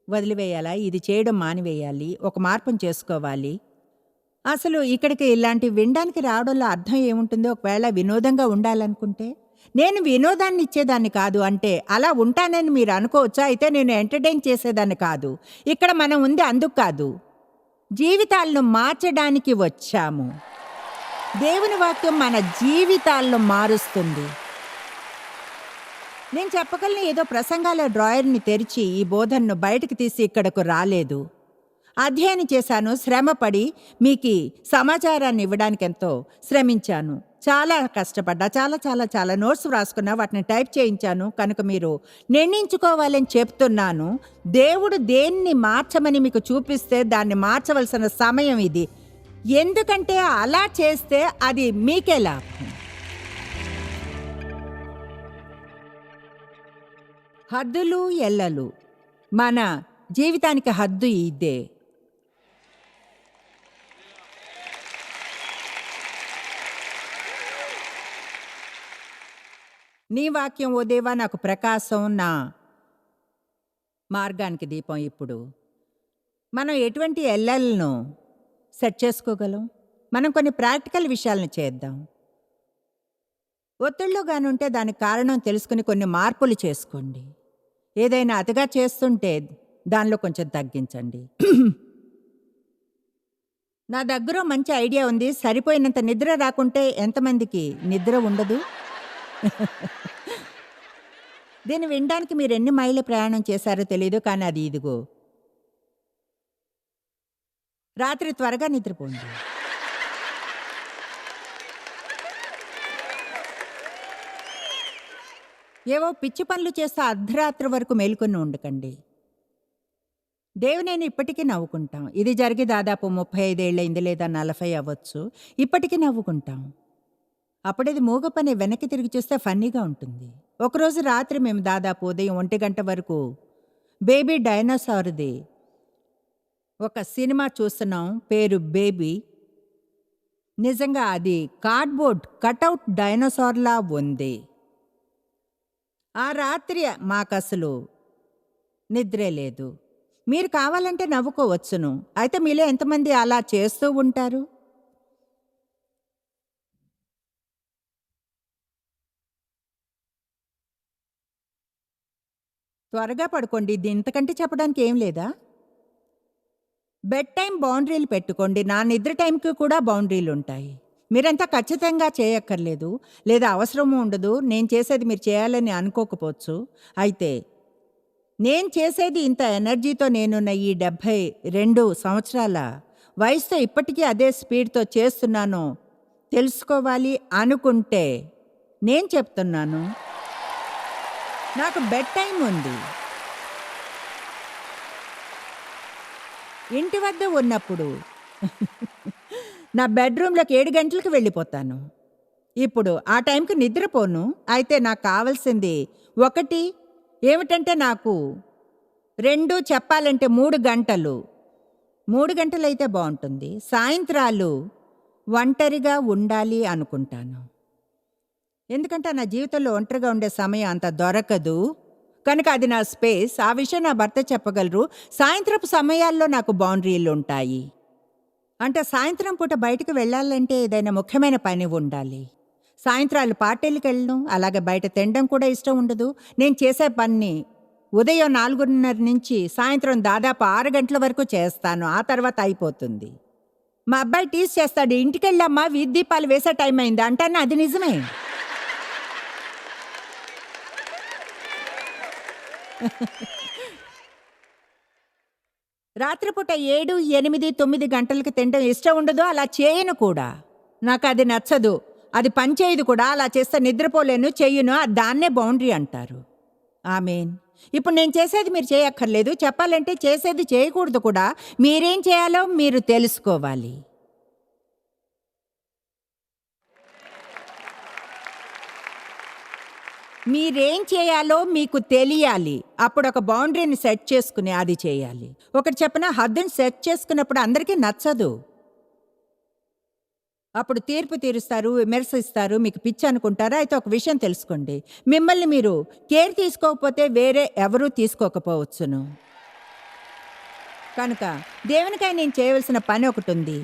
వదిలివేయాలా, ఇది చేయడం మానివేయాలి, ఒక మార్పును చేసుకోవాలి. అసలు ఇక్కడికి ఇలాంటి వినడానికి రావడంలో అర్థం ఏముంటుందో? ఒకవేళ వినోదంగా ఉండాలనుకుంటే, నేను వినోదాన్ని ఇచ్చేదాన్ని కాదు. అంటే అలా ఉంటానని మీరు అనుకోవచ్చా? అయితే నేను ఎంటర్టైన్ చేసేదాన్ని కాదు. ఇక్కడ మనం ఉంది అందుకు కాదు, జీవితాలను మార్చడానికి వచ్చాము. దేవుని వాక్యం మన జీవితాలను మారుస్తుంది. నేను చెప్పగలను, ఏదో ప్రసంగాల డ్రాయర్ని తెరిచి ఈ బోధనను బయటకు తీసి ఇక్కడకు రాలేదు. అధ్యయనం చేశాను, శ్రమపడి మీకు సమాచారాన్ని ఇవ్వడానికి ఎంతో శ్రమించాను. చాలా కష్టపడ్డా, చాలా నోట్స్ వ్రాసుకున్నా, వాటిని టైప్ చేయించాను. కనుక మీరు నిర్ణయించుకోవాలని చెప్తున్నాను. దేవుడు దేన్ని మార్చమని మీకు చూపిస్తే దాన్ని మార్చవలసిన సమయం ఇది. ఎందుకంటే అలా చేస్తే అది మీకే లాభం. హద్దులు ఎల్లలు, మన జీవితానికి హద్దు ఇదే. నీ వాక్యం ఓ దేవా నాకు ప్రకాశం, నా మార్గానికి దీపం. ఇప్పుడు మనం ఎటువంటి ఎల్లలను సెట్ చేసుకోగలం? మనం కొన్ని ప్రాక్టికల్ విషయాలను చేద్దాం. ఒత్తిడిలో గానుంటే దానికి కారణం తెలుసుకుని కొన్ని మార్పులు చేసుకోండి. ఏదైనా అతిగా చేస్తుంటే దానిలో కొంచెం తగ్గించండి. నా దగ్గర మంచి ఐడియా ఉంది. సరిపోయినంత నిద్ర రాకుంటే ఎంతమందికి నిద్ర ఉండదు? దీన్ని వినడానికి మీరు ఎన్ని మైళ్ళ ప్రయాణం చేశారో తెలీదు. కానీ అది ఇదిగో. రాత్రి త్వరగా నిద్రపోండి. ఏవో పిచ్చి పనులు చేస్తూ అర్ధరాత్రి వరకు మేలుకొని ఉండకండి. నేను ఇప్పటికీ నవ్వుకుంటాం. ఇది జరిగి దాదాపు 35 ఏళ్ళయింది, లేదా 40 అవ్వచ్చు. ఇప్పటికీ నవ్వుకుంటాం. అప్పుడేది మూగ పని వెనక్కి తిరిగి చూస్తే ఫన్నీగా ఉంటుంది. ఒకరోజు రాత్రి మేము దాదాపు ఉదయం 1 గంట వరకు బేబీ డైనోసార్ది ఒక సినిమా చూస్తున్నాం. పేరు బేబీ. నిజంగా అది కార్డ్బోర్డ్ కటౌట్ డైనోసార్లా ఉంది. ఆ రాత్రి మాకసలు నిద్రే లేదు. మీరు కావాలంటే నవ్వుకోవచ్చును. అయితే మీలో ఎంతమంది అలా చేస్తూ ఉంటారు? త్వరగా పడుకోండి. ఇది ఇంతకంటే చెప్పడానికి ఏం లేదా? బెడ్ టైం బౌండరీలు పెట్టుకోండి. నా నిద్ర టైంకి కూడా బౌండరీలుంటాయి. మీరంతా ఖచ్చితంగా చేయక్కర్లేదు, లేదా అవసరము ఉండదు. నేను చేసేది మీరు చేయాలని అనుకోకపోవచ్చు. అయితే నేను చేసేది ఇంత ఎనర్జీతో నేనున్న ఈ 72 సంవత్సరాల వయసుతో ఇప్పటికీ అదే స్పీడ్తో చేస్తున్నాను తెలుసుకోవాలి అనుకుంటే నేను చెప్తున్నాను, నాకు బెడ్ టైం ఉంది. ఇంటి వద్ద ఉన్నప్పుడు నా బెడ్రూమ్లోకి 7 గంటలకు వెళ్ళిపోతాను. ఇప్పుడు ఆ టైంకి నిద్రపోను. అయితే నాకు కావాల్సింది ఒకటి ఏమిటంటే, నాకు 2 చెప్పాలంటే 3 గంటలు. 3 గంటలైతే బాగుంటుంది. సాయంత్రాలు ఒంటరిగా ఉండాలి అనుకుంటాను. ఎందుకంటే నా జీవితంలో ఒంటరిగా ఉండే సమయం అంత దొరకదు కనుక అది నా స్పేస్. ఆ విషయం నా భర్త చెప్పగలరు. సాయంత్రపు సమయాల్లో నాకు బౌండరీలు ఉంటాయి. అంటే సాయంత్రం పూట బయటకు వెళ్ళాలంటే ఏదైనా ముఖ్యమైన పని ఉండాలి. సాయంత్రాలు పార్టీలకు వెళ్ళను, అలాగే బయట తినడం కూడా ఇష్టం ఉండదు. నేను చేసే పని ఉదయం 4:30 నుంచి సాయంత్రం దాదాపు 6 గంటల వరకు చేస్తాను. ఆ తర్వాత అయిపోతుంది. మా అబ్బాయి టీజ్ చేస్తాడు, ఇంటికెళ్ళమ్మా వీధి దీపాలు వేసే టైం అయింది అంటాను. అది నిజమే. రాత్రిపూట 7, 8, 9 గంటలకి తినడం ఇష్టం ఉండదు. అలా చేయను కూడా. నాకు అది నచ్చదు. అది పని చేయదు కూడా. అలా చేస్తే నిద్రపోలేను, చెయ్యను. దాన్నే బౌండరీ అంటారు. ఆమేన్. ఇప్పుడు నేను చేసేది మీరు చేయక్కర్లేదు. చెప్పాలంటే చేసేది చేయకూడదు కూడా. మీరేం చేయాలో మీరు తెలుసుకోవాలి. మీరేం చేయాలో మీకు తెలియాలి. అప్పుడు ఒక బౌండరీని సెట్ చేసుకుని అది చేయాలి. ఒకటి చెప్పనా, హద్దుని సెట్ చేసుకున్నప్పుడు అందరికీ నచ్చదు. అప్పుడు తీర్పు తీరుస్తారు, విమర్శిస్తారు, మీకు పిచ్చి అనుకుంటారా? అయితే ఒక విషయం తెలుసుకోండి, మిమ్మల్ని మీరు కేర్ తీసుకోకపోతే వేరే ఎవరూ తీసుకోకపోవచ్చును. కనుక దేవునికై నేను చేయవలసిన పని ఒకటి ఉంది.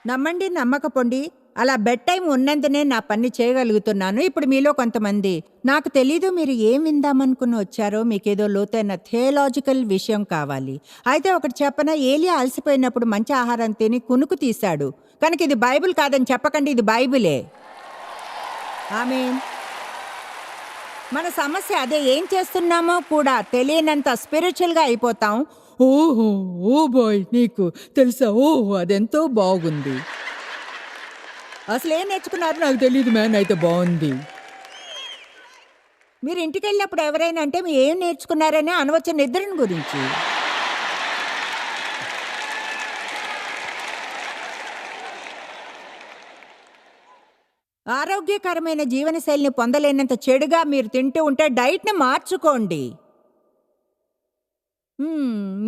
నమ్మండి, నమ్మకపోండి, అలా బెడ్ టైం ఉన్నందునే నా పని చేయగలుగుతున్నాను. ఇప్పుడు మీలో కొంతమంది, నాకు తెలీదు మీరు ఏం విందామనుకుని వచ్చారో, మీకేదో లోతైన థియలాజికల్ విషయం కావాలి. అయితే ఒకటి చెప్పనా, ఏలియా అలసిపోయినప్పుడు మంచి ఆహారం తిని కునుకు తీశాడు. కనుక ఇది బైబిల్ కాదని చెప్పకండి, ఇది బైబిలే. ఆమేన్. మన సమస్య అదే. ఏం చేస్తున్నామో కూడా తెలియనంత స్పిరిచువల్గా అయిపోతాం. ఓహో, ఓ బాయ్, నీకు తెలుసా? ఓహో, అదెంతో బాగుంది. అసలు ఏం నేర్చుకున్నారు నాకు తెలియదు మ్యాన్, అయితే బాగుంది. మీరు ఇంటికి వెళ్ళినప్పుడు ఎవరైనా అంటే మీరు ఏం నేర్చుకున్నారని అనవచ్చు, నిద్రను గురించి. ఆరోగ్యకరమైన జీవనశైలిని పొందలేనంత చెడుగా మీరు తింటూ ఉంటే డైట్ని మార్చుకోండి.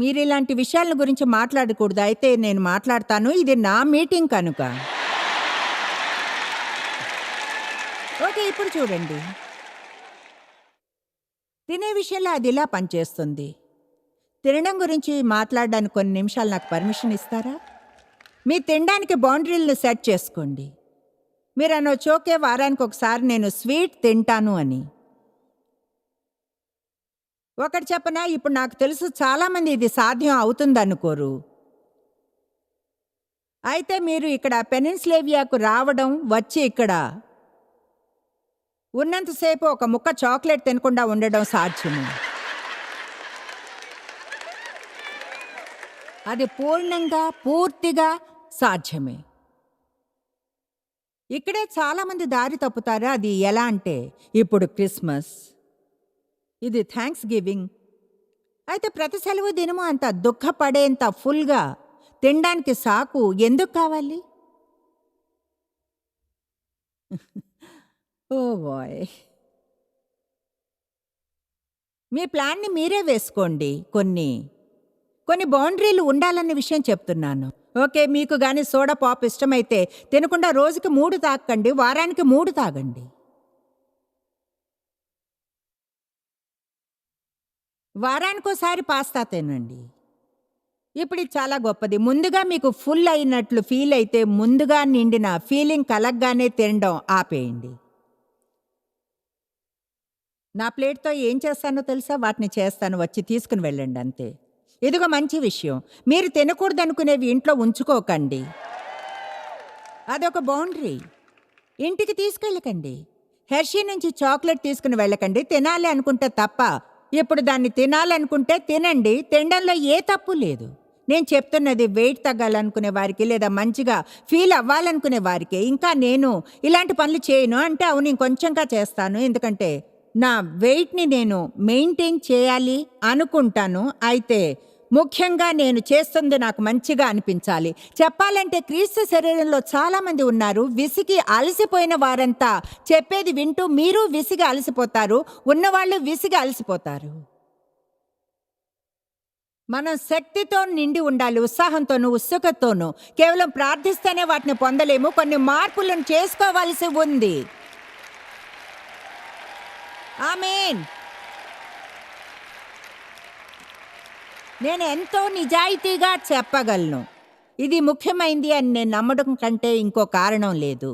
మీరు ఇలాంటి విషయాల గురించి మాట్లాడకూడదు. అయితే నేను మాట్లాడతాను. ఇది నా మీటింగ్ కనుక. ఓకే, ఇప్పుడు చూడండి. తినే విషయంలో అది ఇలా పనిచేస్తుంది. తినడం గురించి మాట్లాడడానికి కొన్ని నిమిషాలు నాకు పర్మిషన్ ఇస్తారా? మీ తినడానికి బౌండరీలను సెట్ చేసుకోండి. మీరు అనొచ్చు, ఓకే, వారానికి ఒకసారి నేను స్వీట్ తింటాను అని. ఒకటి చెప్పనా, ఇప్పుడు నాకు తెలుసు చాలామంది ఇది సాధ్యం అవుతుందనుకోరు. అయితే మీరు ఇక్కడ పెనిన్స్లేవియాకు రావడం, వచ్చి ఇక్కడ ఉన్నంతసేపు ఒక ముక్క చాక్లెట్ తినకుండా ఉండడం సాధ్యము. అది పూర్తిగా సాధ్యమే. ఇక్కడే చాలామంది దారి తప్పుతారు. అది ఎలా అంటే, ఇప్పుడు క్రిస్మస్, ఇది థ్యాంక్స్ గివింగ్. అయితే ప్రతి సెలవు దినము అంత దుఃఖపడేంత ఫుల్గా తినడానికి సాకు ఎందుకు కావాలి? ఓ బాయ్, మీ ప్లాన్ని మీరే వేసుకోండి. కొన్ని బౌండరీలు ఉండాలన్న విషయం చెప్తున్నాను. ఓకే, మీకు గాని సోడా పాప్ ఇష్టమైతే తినకుండా రోజుకి 3 తాగండి, వారానికి 3 తాగండి. వారానికోసారి పాస్తా తినండి. ఇప్పుడు ఇది చాలా గొప్పది. ముందుగా మీకు ఫుల్ అయినట్లు ఫీల్ అయితే ముందుగా నిండిన ఫీలింగ్ కలగ్గానే తినడం ఆపేయండి. నా ప్లేట్తో ఏం చేస్తానో తెలుసా? వాటిని చేస్తాను, వచ్చి తీసుకుని వెళ్ళండి అంతే. ఇదిగో మంచి విషయం, మీరు తినకూడదనుకునేవి ఇంట్లో ఉంచుకోకండి. అదొక బౌండరీ. ఇంటికి తీసుకెళ్ళకండి. హెర్షీ నుంచి చాక్లెట్ తీసుకుని వెళ్ళకండి. తినాలి అనుకుంటే తప్ప. ఇప్పుడు దాన్ని తినాలనుకుంటే తినండి, తినడంలో ఏ తప్పు లేదు. నేను చెప్తున్నది వెయిట్ తగ్గాలనుకునే వారికి లేదా మంచిగా ఫీల్ అవ్వాలనుకునే వారికి. ఇంకా నేను ఇలాంటి పనులు చేయను అంటే అవును, ఇంకొంచెంగా చేస్తాను, ఎందుకంటే నా వెయిట్ని నేను మెయింటైన్ చేయాలి అనుకుంటాను. అయితే ముఖ్యంగా నేను చేస్తుంది నాకు మంచిగా అనిపించాలి. చెప్పాలంటే క్రీస్తు శరీరంలో చాలామంది ఉన్నారు, విసిగి అలసిపోయిన వారంతా చెప్పేది వింటూ మీరు విసిగి అలసిపోతారు, ఉన్నవాళ్ళు విసిగి అలసిపోతారు. మనం శక్తితో నిండి ఉండాలి, ఉత్సాహంతోనూ ఉత్సుకతోనూ. కేవలం ప్రార్థిస్తేనే వాటిని పొందలేము, కొన్ని మార్పులను చేసుకోవాల్సి ఉంది. ఆమేన్. నేను ఎంతో నిజాయితీగా చెప్పగలను, ఇది ముఖ్యమైంది అని నేను నమ్మడం కంటే ఇంకో కారణం లేదు.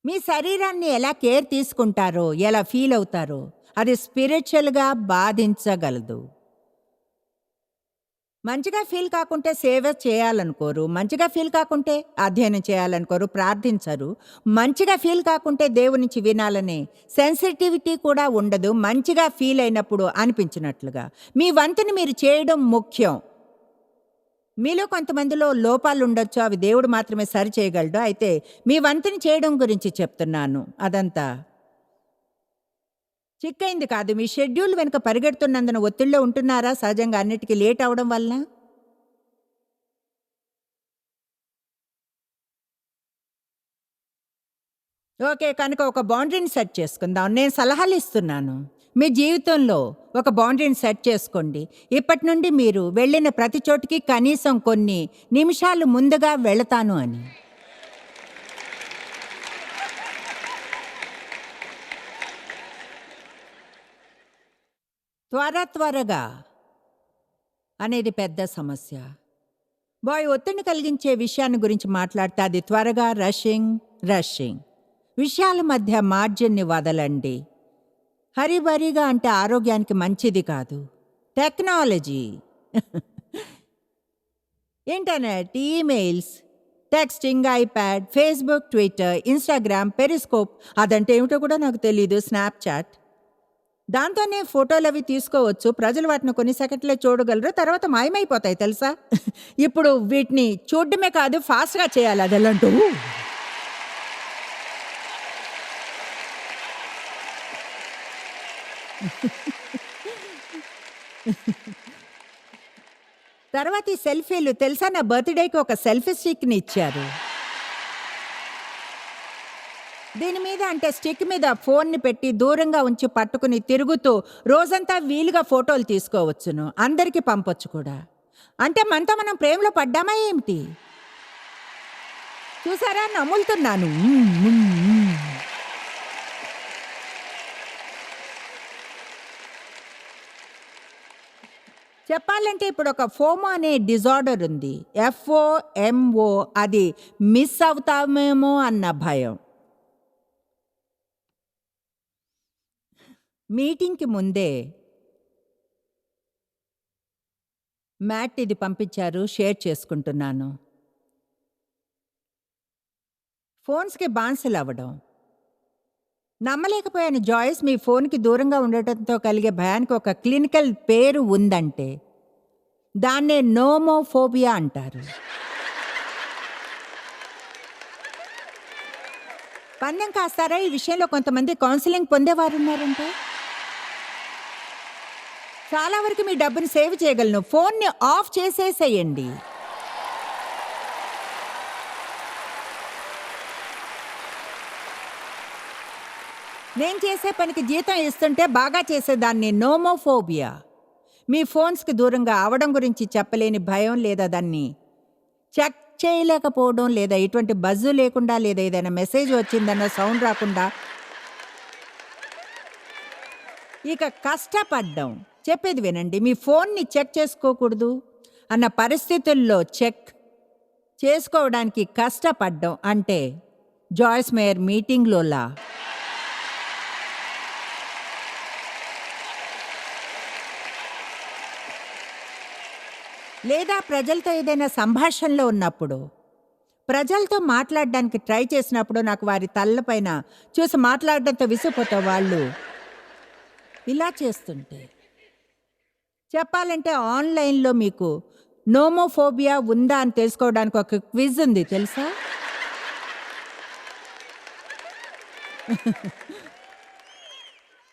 మీ శరీరాన్ని ఎలా కేర్ తీసుకుంటారో, ఎలా ఫీల్ అవుతారో అది స్పిరిచువల్గా బాధించగలదు. మంచిగా ఫీల్ కాకుంటే సేవ చేయాలనుకోరు, మంచిగా ఫీల్ కాకుంటే అధ్యయనం చేయాలనుకోరు, ప్రార్థించరు. మంచిగా ఫీల్ కాకుంటే దేవుని నుంచి వినాలనే సెన్సిటివిటీ కూడా ఉండదు. మంచిగా ఫీల్ అయినప్పుడు అనిపించినట్లుగా మీ వంతుని మీరు చేయడం ముఖ్యం. మీలో కొంతమందిలో లోపాలు ఉండొచ్చు, అవి దేవుడు మాత్రమే సరి చేయగలడు. అయితే మీ వంతుని చేయడం గురించి చెప్తున్నాను. అదంతా చిక్కైంది కాదు. మీ షెడ్యూల్ వెనుక పరిగెడుతున్నందున ఒత్తిడిలో ఉంటున్నారా? సహజంగా అన్నిటికీ లేట్ అవడం వలన. ఓకే, కనుక ఒక బౌండరీని సెట్ చేసుకుందాం. నేను సలహాలు ఇస్తున్నాను. మీ జీవితంలో ఒక బౌండరీని సెట్ చేసుకోండి. ఇప్పటి నుండి మీరు వెళ్ళిన ప్రతి చోటికి కనీసం కొన్ని నిమిషాలు ముందుగా వెళతాను అని. త్వరగా అనేది పెద్ద సమస్య. బాయ్, ఒత్తిడిని కలిగించే విషయాన్ని గురించి మాట్లాడితే అది త్వరగా రషింగ్. విషయాల మధ్య మార్జిన్ని వదలండి. హరిబరిగా అంటే ఆరోగ్యానికి మంచిది కాదు. Technology, internet, emails, texting, iPad, Facebook, Twitter, Instagram, periscope, అదంటే ఏమిటో కూడా నాకు తెలీదు, స్నాప్చాట్. దాంతోనే ఫోటోలు అవి తీసుకోవచ్చు. ప్రజలు వాటిని కొన్ని సెకండ్లే చూడగలరు, తర్వాత మాయమైపోతాయి తెలుసా. ఇప్పుడు వీటిని చూడడమే కాదు, ఫాస్ట్గా చేయాలి. అదెలాంటూ తర్వాత ఈ సెల్ఫీలు తెలుసా, నా బర్త్డేకి ఒక సెల్ఫీ స్టిక్ని ఇచ్చారు. దీని మీద అంటే స్టిక్ మీద ఫోన్ని పెట్టి దూరంగా ఉంచి పట్టుకుని తిరుగుతూ రోజంతా వీలుగా ఫోటోలు తీసుకోవచ్చును, అందరికీ పంపొచ్చు కూడా. అంటే మనతో మనం ప్రేమలో పడ్డామా ఏమిటి? చూసారా, నములుతున్నాను. చెప్పాలంటే ఇప్పుడు ఒక ఫోమో అనే డిజార్డర్ ఉంది, FOMO. అది మిస్ అవుతామేమో అన్న భయం. మీటింగ్‌కి ముందే మ్యాట్ ఇది పంపించారు. షేర్ చేసుకుంటున్నాను. ఫోన్స్‌కి బానిసలవ్వడం. నమ్మలేకపోయాను జాయ్స్ మీ ఫోన్‌కి దూరంగా ఉండటంతో కలిగే భయానికి ఒక క్లినికల్ పేరు ఉందంటే, దాన్నే నోమోఫోబియా అంటారు. పందెం కాస్తారా? ఈ విషయంలో కొంతమంది కౌన్సిలింగ్ పొందేవారున్నారంటే. చాలా వరకు మీ డబ్బుని సేవ్ చేయగలను. ఫోన్‌ని ఆఫ్ చేసేసేయండి. నేను చేసే పనికి జీతం ఇస్తుంటే బాగా చేసేదాన్ని. నోమోఫోబియా. మీ ఫోన్స్‌కి దూరంగా అవడం గురించి చెప్పలేని భయం, లేదా దాన్ని చెక్ చేయలేకపోవడం, లేదా ఎటువంటి బజ్జు లేకుండా, లేదా ఏదైనా మెసేజ్ వచ్చిందన్న సౌండ్ రాకుండా ఇక కష్టపడ్డం. చెప్పేది వినండి. మీ ఫోన్ని చెక్ చేసుకోకూడదు అన్న పరిస్థితుల్లో చెక్ చేసుకోవడానికి కష్టపడ్డం అంటే జాయ్స్ మేయర్ మీటింగ్‌లోలా. లేదా ప్రజలతో ఏదైనా సంభాషణలో ఉన్నప్పుడు, ప్రజలతో మాట్లాడడానికి ట్రై చేసినప్పుడు నాకు వారి తలపైన చూసి మాట్లాడడంతో విసిగిపోతా వాళ్ళు ఇలా చేస్తుంటే. చెప్పాలంటే ఆన్‌లైన్‌లో మీకు నోమోఫోబియా ఉందా అని తెలుసుకోవడానికి ఒక క్విజ్ ఉంది తెలుసా?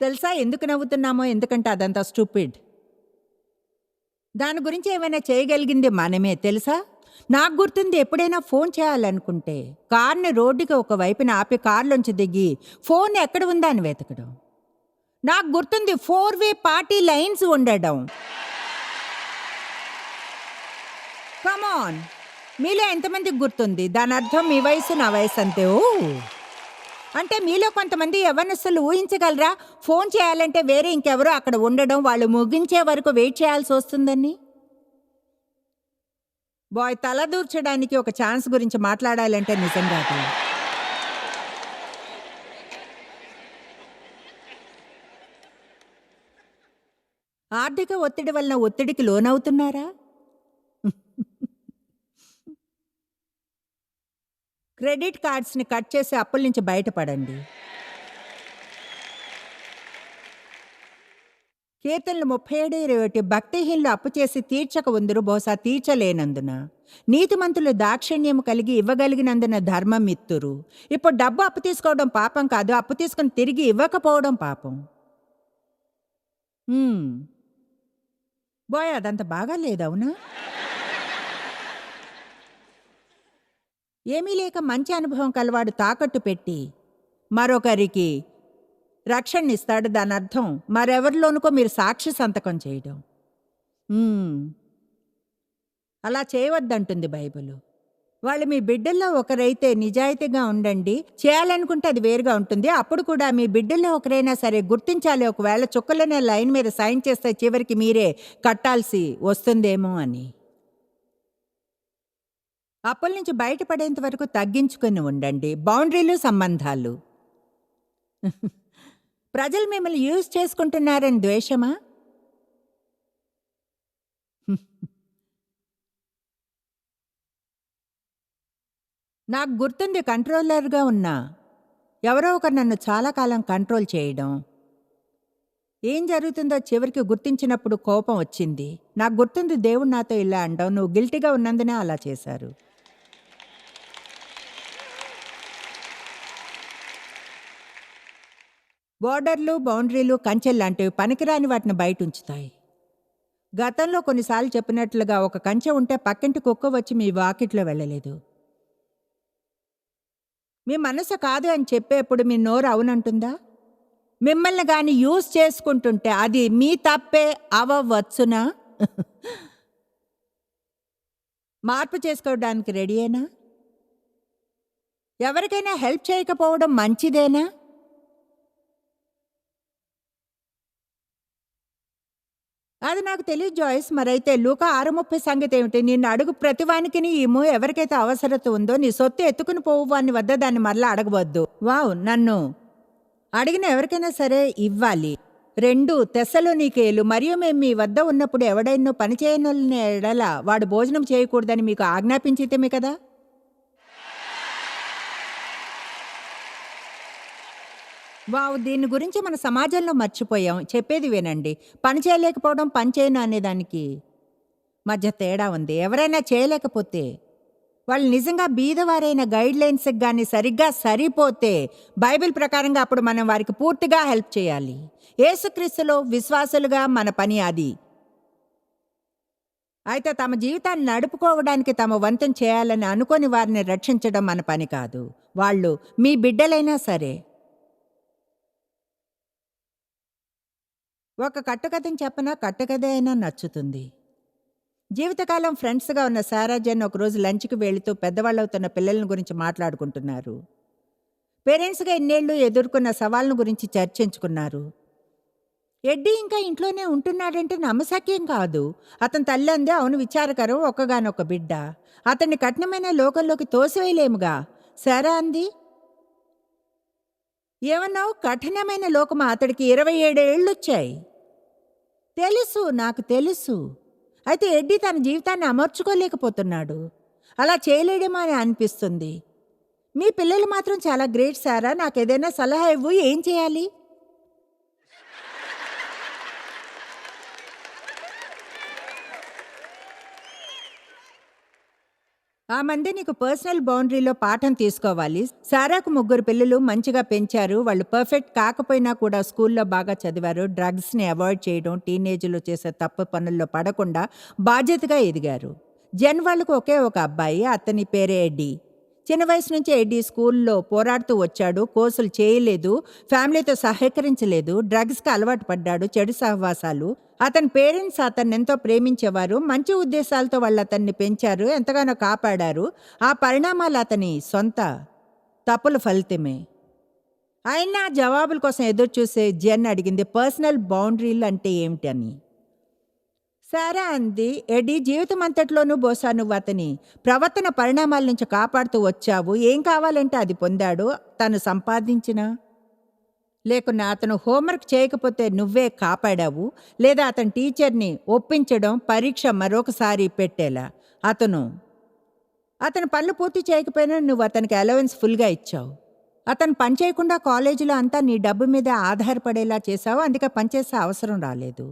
తెలుసా ఎందుకు నవ్వుతున్నామో? ఎందుకంటే అదంతా స్టూపిడ్. దాని గురించి ఏమైనా చేయగలిగింది మనమే తెలుసా? నాకు గుర్తుంది ఎప్పుడైనా ఫోన్ చేయాలనుకుంటే కార్‌ని రోడ్డుకి ఒక వైపున ఆపి కార్‌లోంచి దిగి ఫోన్ ఎక్కడ ఉందా అని వెతకడం. నాకు గుర్తుంది 4 వే పార్టీ లైన్స్ ఉండడం. Come on! మీలో ఎంతమందికి గుర్తుంది? దాని అర్థం మీ వయసు నా వయసు అంతే. ఓహ్! అంటే మీలో కొంతమంది యవ్వనస్తులు ఊహించగలరా ఫోన్ చేయాలంటే వేరే ఇంకెవరో అక్కడ ఉండడం, వాళ్ళు ముగించే వరకు వెయిట్ చేయాల్సి వస్తుందని? బాయ్ తలదూర్చడానికి ఒక ఛాన్స్ గురించి మాట్లాడాలంటే నిజంగా అది. ఆర్థిక ఒత్తిడి వలన ఒత్తిడికి లోనవుతున్నారా? క్రెడిట్ కార్డ్స్‌ని కట్ చేసి అప్పుల నుంచి బయటపడండి. కీర్తనలు 37:21 భక్తిహీనులు అప్పు చేసి తీర్చక ఉందురు, బహుశా తీర్చలేనందున. నీతిమంతులు దాక్షిణ్యము కలిగి ఇవ్వగలిగినందున ధర్మం ఇత్తురు. ఇప్పుడు డబ్బు అప్పు తీసుకోవడం పాపం కాదు, అప్పు తీసుకుని తిరిగి ఇవ్వకపోవడం పాపం. బాయ్ అదంత బాగా లేదవునా? ఏమీ లేక మంచి అనుభవం కలవాడు తాకట్టు పెట్టి మరొకరికి రక్షణనిస్తాడు. దాని అర్థం మరెవరిలోనుకో మీరు సాక్షి సంతకం చేయడం. అలా చేయవద్దంటుంది బైబిలు. వాళ్ళు మీ బిడ్డల్లో ఒకరైతే నిజాయితీగా ఉండండి. చేయాలనుకుంటే అది వేరుగా ఉంటుంది. అప్పుడు కూడా మీ బిడ్డల్లో ఒకరైనా సరే గుర్తించాలి, ఒకవేళ చుక్కలనే లైన్ మీద సైన్ చేస్తే చివరికి మీరే కట్టాల్సి వస్తుందేమో అని. అప్పుల నుంచి బయటపడేంత వరకు తగ్గించుకొని ఉండండి. బౌండరీలు, సంబంధాలు. ప్రజలు మిమ్మల్ని యూజ్ చేసుకుంటున్నారని ద్వేషమా? నాకు గుర్తుంది కంట్రోలర్గా ఉన్నా ఎవరో ఒకరు నన్ను చాలా కాలం కంట్రోల్ చేయడం. ఏం జరుగుతుందో చివరికి గుర్తించినప్పుడు కోపం వచ్చింది. నాకు గుర్తుంది దేవుడు నాతో ఇలా అనడం, నువ్వు గిల్టీగా ఉన్నందునే అలా చేశారు. బోర్డర్లు, బౌండరీలు, కంచెలు లాంటివి పనికిరాని వాటిని బయట ఉంచుతాయి. గతంలో కొన్నిసార్లు చెప్పినట్లుగా ఒక కంచె ఉంటే పక్కింటి కుక్క వచ్చి మీ వాకిట్లో వెళ్ళలేదు. మీ మనసు కాదు అని చెప్పేప్పుడు మీ నోరు అవునంటుందా? మిమ్మల్ని కానీ యూజ్ చేసుకుంటుంటే అది మీ తప్పే అవ్వవచ్చునా? మార్పు చేసుకోవడానికి రెడీయేనా? ఎవరికైనా హెల్ప్ చేయకపోవడం మంచిదేనా? అది నాకు తెలియదు జాయ్స్. మరైతే లూకా 6:30 సంగతి ఏమిటి? నిన్ను అడుగు ప్రతివానికి ఇమ్ము, ఎవరికైతే అవసరత ఉందో నీ సొత్తు ఎత్తుకుని పోవు వాని వద్ద దాన్ని మరలా అడగవద్దు. వావ్! నన్ను అడిగిన ఎవరికైనా సరే ఇవ్వాలి. 2 తెస్సలోనికేయులు, మరియు మేము మీ వద్ద ఉన్నప్పుడు ఎవడైనో పని చేయనొల్లని ఎడల వాడు భోజనం చేయకూడదని మీకు ఆజ్ఞాపించితిమి కదా. వావ్! దీని గురించి మన సమాజంలో మర్చిపోయాం. చెప్పేది వినండి. పని చేయలేకపోవడం, పని చేయను అనేదానికి మధ్య తేడా ఉంది. ఎవరైనా చేయలేకపోతే, వాళ్ళు నిజంగా బీదవారైన గైడ్‌లైన్స్‌కి గాని సరిగ్గా సరిపోతే, బైబిల్ ప్రకారంగా అప్పుడు మనం వారికి పూర్తిగా హెల్ప్ చేయాలి. యేసుక్రీస్తులో విశ్వాసులుగా మన పని అది. అయితే తమ జీవితాన్ని నడుపుకోవడానికి తమ వంతును చేయాలని అనుకోని వారిని రక్షించడం మన పని కాదు. వాళ్ళు మీ బిడ్డలైనా సరే. ఒక కట్టుకథని చెప్పనా? కట్టుకథే అయినా నచ్చుతుంది. జీవితకాలం ఫ్రెండ్స్‌గా ఉన్న సారా జెన్ ఒకరోజు లంచ్‌కి వెళుతూ పెద్దవాళ్ళవుతున్న పిల్లల గురించి మాట్లాడుకుంటున్నారు. పేరెంట్స్‌గా ఇన్నేళ్లు ఎదుర్కొన్న సవాళ్ళను గురించి చర్చించుకున్నారు. ఎడ్డీ ఇంకా ఇంట్లోనే ఉంటున్నాడంటే నమ్మశక్యం కాదు. అతని తల్లి అంది, అవును విచారకరం, ఒక్కగానొక్క బిడ్డ. అతన్ని కఠినమైన లోకంలోకి తోసివేయలేముగా. సారా అంది, ఏమన్నావు? కఠినమైన లోకమా? అతడికి 27 ఏళ్ళొచ్చాయి. తెలుసు, నాకు తెలుసు. అయితే ఎడ్డీ తన జీవితాన్ని అమర్చుకోలేకపోతున్నాడు. అలా చేయలేడేమో అని అనిపిస్తుంది. మీ పిల్లలు మాత్రం చాలా గ్రేట్ సారా. నాకేదైనా సలహా ఇవ్వు. ఏం చేయాలి? ఆ మంది నీకు పర్సనల్ బౌండరీలో పాఠం తీసుకోవాలి. సారాకు 3 పిల్లలు మంచిగా పెంచారు. వాళ్ళు పర్ఫెక్ట్ కాకపోయినా కూడా స్కూల్లో బాగా చదివారు. డ్రగ్స్ని అవాయిడ్ చేయడం, టీనేజ్లో చేసే తప్పు పనుల్లో పడకుండా బాధ్యతగా ఎదిగారు. జెన్ వాళ్ళకు ఒకే ఒక అబ్బాయి. అతని పేరే ఎడ్డీ. చిన్న వయసు నుంచి ఎడ్డీ స్కూల్లో పోరాడుతూ వచ్చాడు. కోర్సులు చేయలేదు, ఫ్యామిలీతో సహకరించలేదు, డ్రగ్స్కి అలవాటు పడ్డాడు, చెడు సహవాసాలు. అతని పేరెంట్స్ అతన్ని ఎంతో ప్రేమించేవారు. మంచి ఉద్దేశాలతో వాళ్ళు అతన్ని పెంచారు, ఎంతగానో కాపాడారు. ఆ పరిణామాలు అతని సొంత తప్పుల ఫలితమే. అయినా జవాబుల కోసం ఎదురు చూసే జెన్ అడిగింది, పర్సనల్ బౌండరీలు అంటే ఏమిటని. సారా అంది, ఎడ్డీ జీవితం అంతట్లోనూ బహుశా నువ్వు అతని ప్రవర్తన పరిణామాల నుంచి కాపాడుతూ వచ్చావు. ఏం కావాలంటే అది పొందాడు. తను సంపాదించినా లేకున్నా అతను హోంవర్క్ చేయకపోతే నువ్వే కాపాడావు. లేదా అతని టీచర్ని ఒప్పించడం, పరీక్ష మరొకసారి పెట్టేలా. అతను పనులు పూర్తి చేయకపోయినా నువ్వు అతనికి అలవెన్స్ ఫుల్గా ఇచ్చావు. అతను పని చేయకుండా కాలేజీలో అంతా నీ డబ్బు మీద ఆధారపడేలా చేశావు. అందుకే పనిచేసే అవసరం రాలేదు.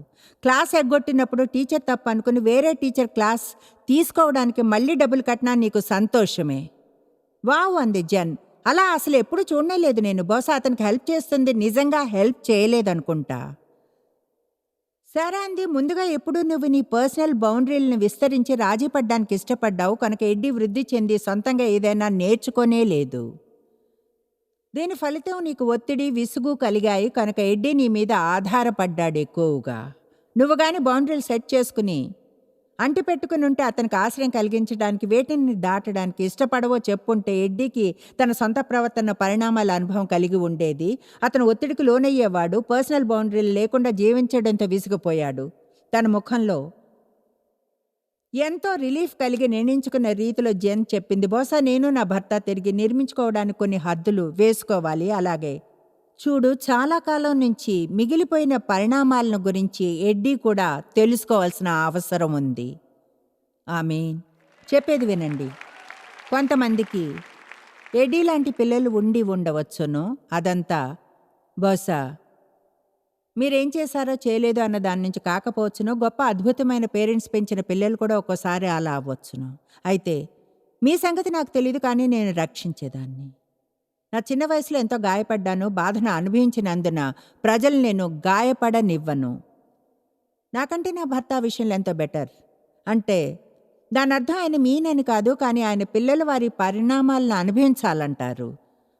క్లాస్ ఎగ్గొట్టినప్పుడు టీచర్ తప్పు అనుకుని వేరే టీచర్ క్లాస్ తీసుకోవడానికి మళ్ళీ డబ్బులు కట్టినా నీకు సంతోషమే. వావ్ అంది జెన్. అలా అసలు ఎప్పుడు చూడలేదు నేను. బహుశా అతనికి హెల్ప్ చేస్తుంది, నిజంగా హెల్ప్ చేయలేదనుకుంటా. సారా అంది, ముందుగా ఎప్పుడు నువ్వు నీ పర్సనల్ బౌండరీలను విస్తరించి రాజీ పడ్డానికి ఇష్టపడ్డావు. కనుక ఎడ్డీ వృద్ధి చెంది సొంతంగా ఏదైనా నేర్చుకోనే లేదు. దీని ఫలితం నీకు ఒత్తిడి, విసుగు కలిగాయి. కనుక ఎడ్డీ నీ మీద ఆధారపడ్డాడు ఎక్కువగా. నువ్వు గాని బౌండరీలు సెట్ చేసుకుని అంటిపెట్టుకుని ఉంటే, అతనికి ఆశ్రయం కలిగించడానికి, వేటిని దాటడానికి ఇష్టపడవో చెప్పుంటే ఎడ్డీకి తన సొంత ప్రవర్తన పరిణామాల అనుభవం కలిగి ఉండేది. అతను ఒత్తిడికి లోనయ్యేవాడు. పర్సనల్ బౌండరీలు లేకుండా జీవించడంతో విసిగిపోయాడు. తన ముఖంలో ఎంతో రిలీఫ్ కలిగి నిర్ణయించుకున్న రీతిలో జెన్ చెప్పింది, బహుశా నేను నా భర్త తిరిగి నిర్మించుకోవడానికి కొన్ని హద్దులు వేసుకోవాలి. అలాగే చూడు, చాలా కాలం నుంచి మిగిలిపోయిన పరిణామాలను గురించి ఎడ్డీ కూడా తెలుసుకోవాల్సిన అవసరం ఉంది. ఆమేన్. చెప్పేది వినండి. కొంతమందికి ఎడ్డీ లాంటి పిల్లలు ఉండి ఉండవచ్చును. అదంతా బహుశా మీరేం చేశారో చేయలేదో అన్న దాని నుంచి కాకపోవచ్చును. గొప్ప అద్భుతమైన పేరెంట్స్ పెంచిన పిల్లలు కూడా ఒక్కోసారి అలా అవ్వచ్చును. అయితే మీ సంగతి నాకు తెలీదు, కానీ నేను రక్షించేదాన్ని. నా చిన్న వయసులో ఎంతో గాయపడ్డాను. బాధను అనుభవించినందున ప్రజలు నేను గాయపడనివ్వను. నాకంటే నా భర్త ఆ విషయంలో ఎంతో బెటర్. అంటే దాని అర్థం ఆయన మీనని కాదు, కానీ ఆయన పిల్లలు వారి పరిణామాలను అనుభవించాలంటారు.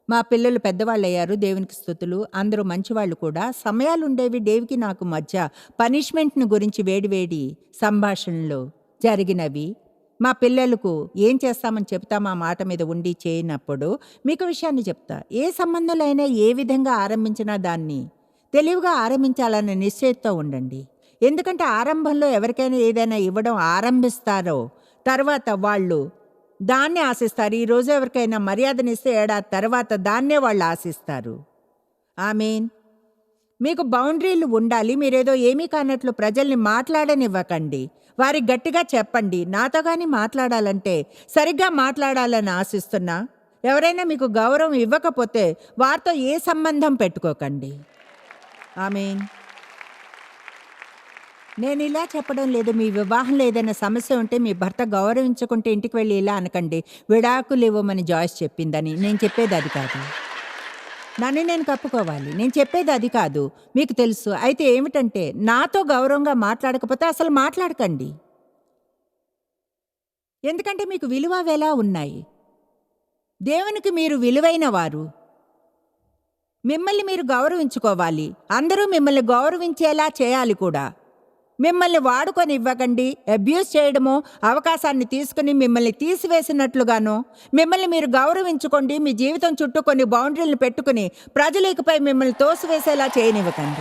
మా పిల్లలు పెద్దవాళ్ళయ్యారు, దేవునికి స్తుతులు. అందరూ మంచివాళ్ళు కూడా. సమయాలుండేవి డేవికి నాకు మధ్య పనిష్మెంట్ను గురించి వేడివేడి సంభాషణలు జరిగినవి. మా పిల్లలకు ఏం చేస్తామని చెప్తామా మాట మీద ఉండి చేయనప్పుడు. మీకు విషయాన్ని చెప్తా. ఏ సంబంధంలో అయినా ఏ విధంగా ఆరంభించినా దాన్ని తెలివిగా ఆరంభించాలనే నిశ్చయంతో ఉండండి. ఎందుకంటే ఆరంభంలో ఎవరికైనా ఏదైనా ఇవ్వడం ఆరంభిస్తారో తర్వాత వాళ్ళు దాన్నే ఆశిస్తారు. ఈరోజు ఎవరికైనా మర్యాదనిస్తే ఏడాది తర్వాత దాన్నే వాళ్ళు ఆశిస్తారు. ఆమేన్. మీకు బౌండరీలు ఉండాలి. మీరేదో ఏమీ కానట్లు ప్రజల్ని మాట్లాడనివ్వకండి. వారికి గట్టిగా చెప్పండి. నాతో గాని మాట్లాడాలంటే సరిగ్గా మాట్లాడాలని ఆశిస్తున్నా. ఎవరైనా మీకు గౌరవం ఇవ్వకపోతే వారితో ఏ సంబంధం పెట్టుకోకండి. ఆమేన్. నేను ఇలా చెప్పడం లేదు. మీ వివాహంలో ఏదైనా సమస్య ఉంటే మీ భర్త గౌరవించకుంటే ఇంటికి వెళ్ళి ఇలా అనకండి, విడాకులు ఇవ్వమని జాయిస్ చెప్పిందని. నేను చెప్పేది అది కాదు. నన్ను నేను కప్పుకోవాలి. నేను చెప్పేది అది కాదు. మీకు తెలుసు. అయితే ఏమిటంటే నాతో గౌరవంగా మాట్లాడకపోతే అసలు మాట్లాడకండి. ఎందుకంటే మీకు విలువ వెల ఉన్నాయి. దేవునికి మీరు విలువైన వారు. మిమ్మల్ని మీరు గౌరవించుకోవాలి. అందరూ మిమ్మల్ని గౌరవించేలా చేయాలి కూడా. మిమ్మల్ని వాడుకొని ఇవ్వకండి. అబ్యూస్ చేయడమో, అవకాశాన్ని తీసుకుని మిమ్మల్ని తీసివేసినట్లుగానో. మిమ్మల్ని మీరు గౌరవించుకోండి. మీ జీవితం చుట్టూ కొన్ని బౌండరీలను పెట్టుకుని ప్రజలు ఇకపై మిమ్మల్ని తోసివేసేలా చేయనివ్వకండి.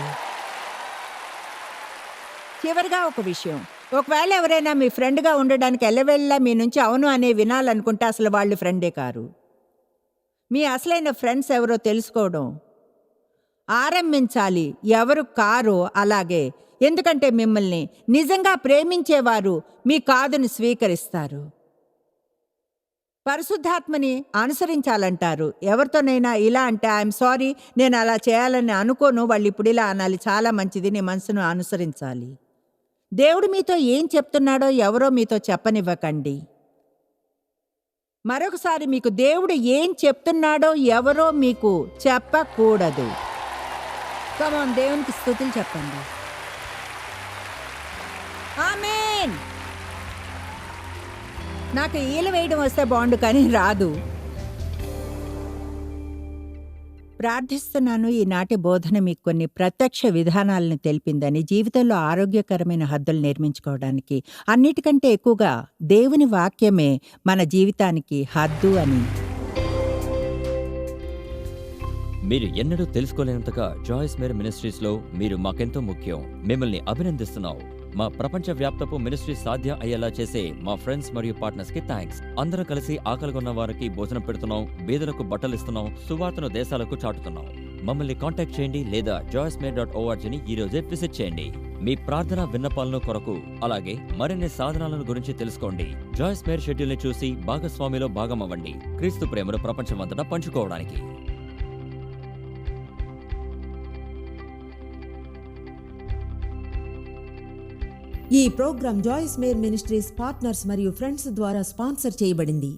చివరిగా ఒక విషయం. ఒకవేళ ఎవరైనా మీ ఫ్రెండ్గా ఉండడానికి ఎల్లవేళలా మీ నుంచి అవును అనే వినాలనుకుంటే అసలు వాళ్ళు ఫ్రెండే కారు. మీ అసలైన ఫ్రెండ్స్ ఎవరో తెలుసుకోవడం ఆరంభించాలి. ఎవరు కారో అలాగే. ఎందుకంటే మిమ్మల్ని నిజంగా ప్రేమించేవారు మీ కాదును స్వీకరిస్తారు. పరిశుద్ధాత్మని అనుసరించాలంటారు. ఎవరితోనైనా ఇలా అంటే ఐఎమ్ సారీ, నేను అలా చేయాలని అనుకోను, వాళ్ళు ఇప్పుడు ఇలా అనాలి, చాలా మంచిది, నీ మనసును అనుసరించాలి. దేవుడు మీతో ఏం చెప్తున్నాడో ఎవరో మీతో చెప్పనివ్వకండి. మరొకసారి మీకు దేవుడు ఏం చెప్తున్నాడో ఎవరో మీకు చెప్పకూడదు. కమాన్, దేవునికి స్తుతులు చెప్పండి. ఆమేన్. నాకు ఈల వేయడం వస్తే బాగుండు, కానీ రాదు. ప్రార్థిస్తున్నాను ఈనాటి బోధన మీకు కొన్ని ప్రత్యక్ష విధానాలను తెలిపిందని, జీవితంలో ఆరోగ్యకరమైన హద్దులు నిర్మించుకోవడానికి. అన్నిటికంటే ఎక్కువగా దేవుని వాక్యమే మన జీవితానికి హద్దు అని. మీరు ఎన్నడూ తెలుసుకోలేనంతగా జాయిస్ మేర్ మినిస్ట్రీస్లో మీరు మాకెంతో ముఖ్యం. మిమ్మల్ని అభినందిస్తున్నాం. మా ప్రపంచ వ్యాప్తపు మినిస్ట్రీ సాధ్యం అయ్యేలా చేసే మా ఫ్రెండ్స్ మరియు పార్ట్నర్స్ కి థ్యాంక్స్. అందరూ కలిసి ఆకలిగొన్న వారికి భోజనం పెడుతున్నాం, బీదలకు బట్టలు ఇస్తున్నాం, సువార్తను దేశాలకు చాటుతున్నాం. మమ్మల్ని కాంటాక్ట్ చేయండి లేదా joycemeer.org ని ఈ రోజే విజిట్ చేయండి. మీ ప్రార్థన విన్నపాలను కొరకు అలాగే మరిన్ని సాధనాలను గురించి తెలుసుకోండి. జాయిస్ మేర్ షెడ్యూల్ ని చూసి భాగస్వామిలో భాగమవ్వండి. క్రీస్తు ప్రేమను ప్రపంచమంతటా పంచుకోవడానికి. ఈ programme Joyce Meyer Ministries partners మరియు ఫ్రెండ్స్ ద్వారా స్పాన్సర్ చేయబడింది.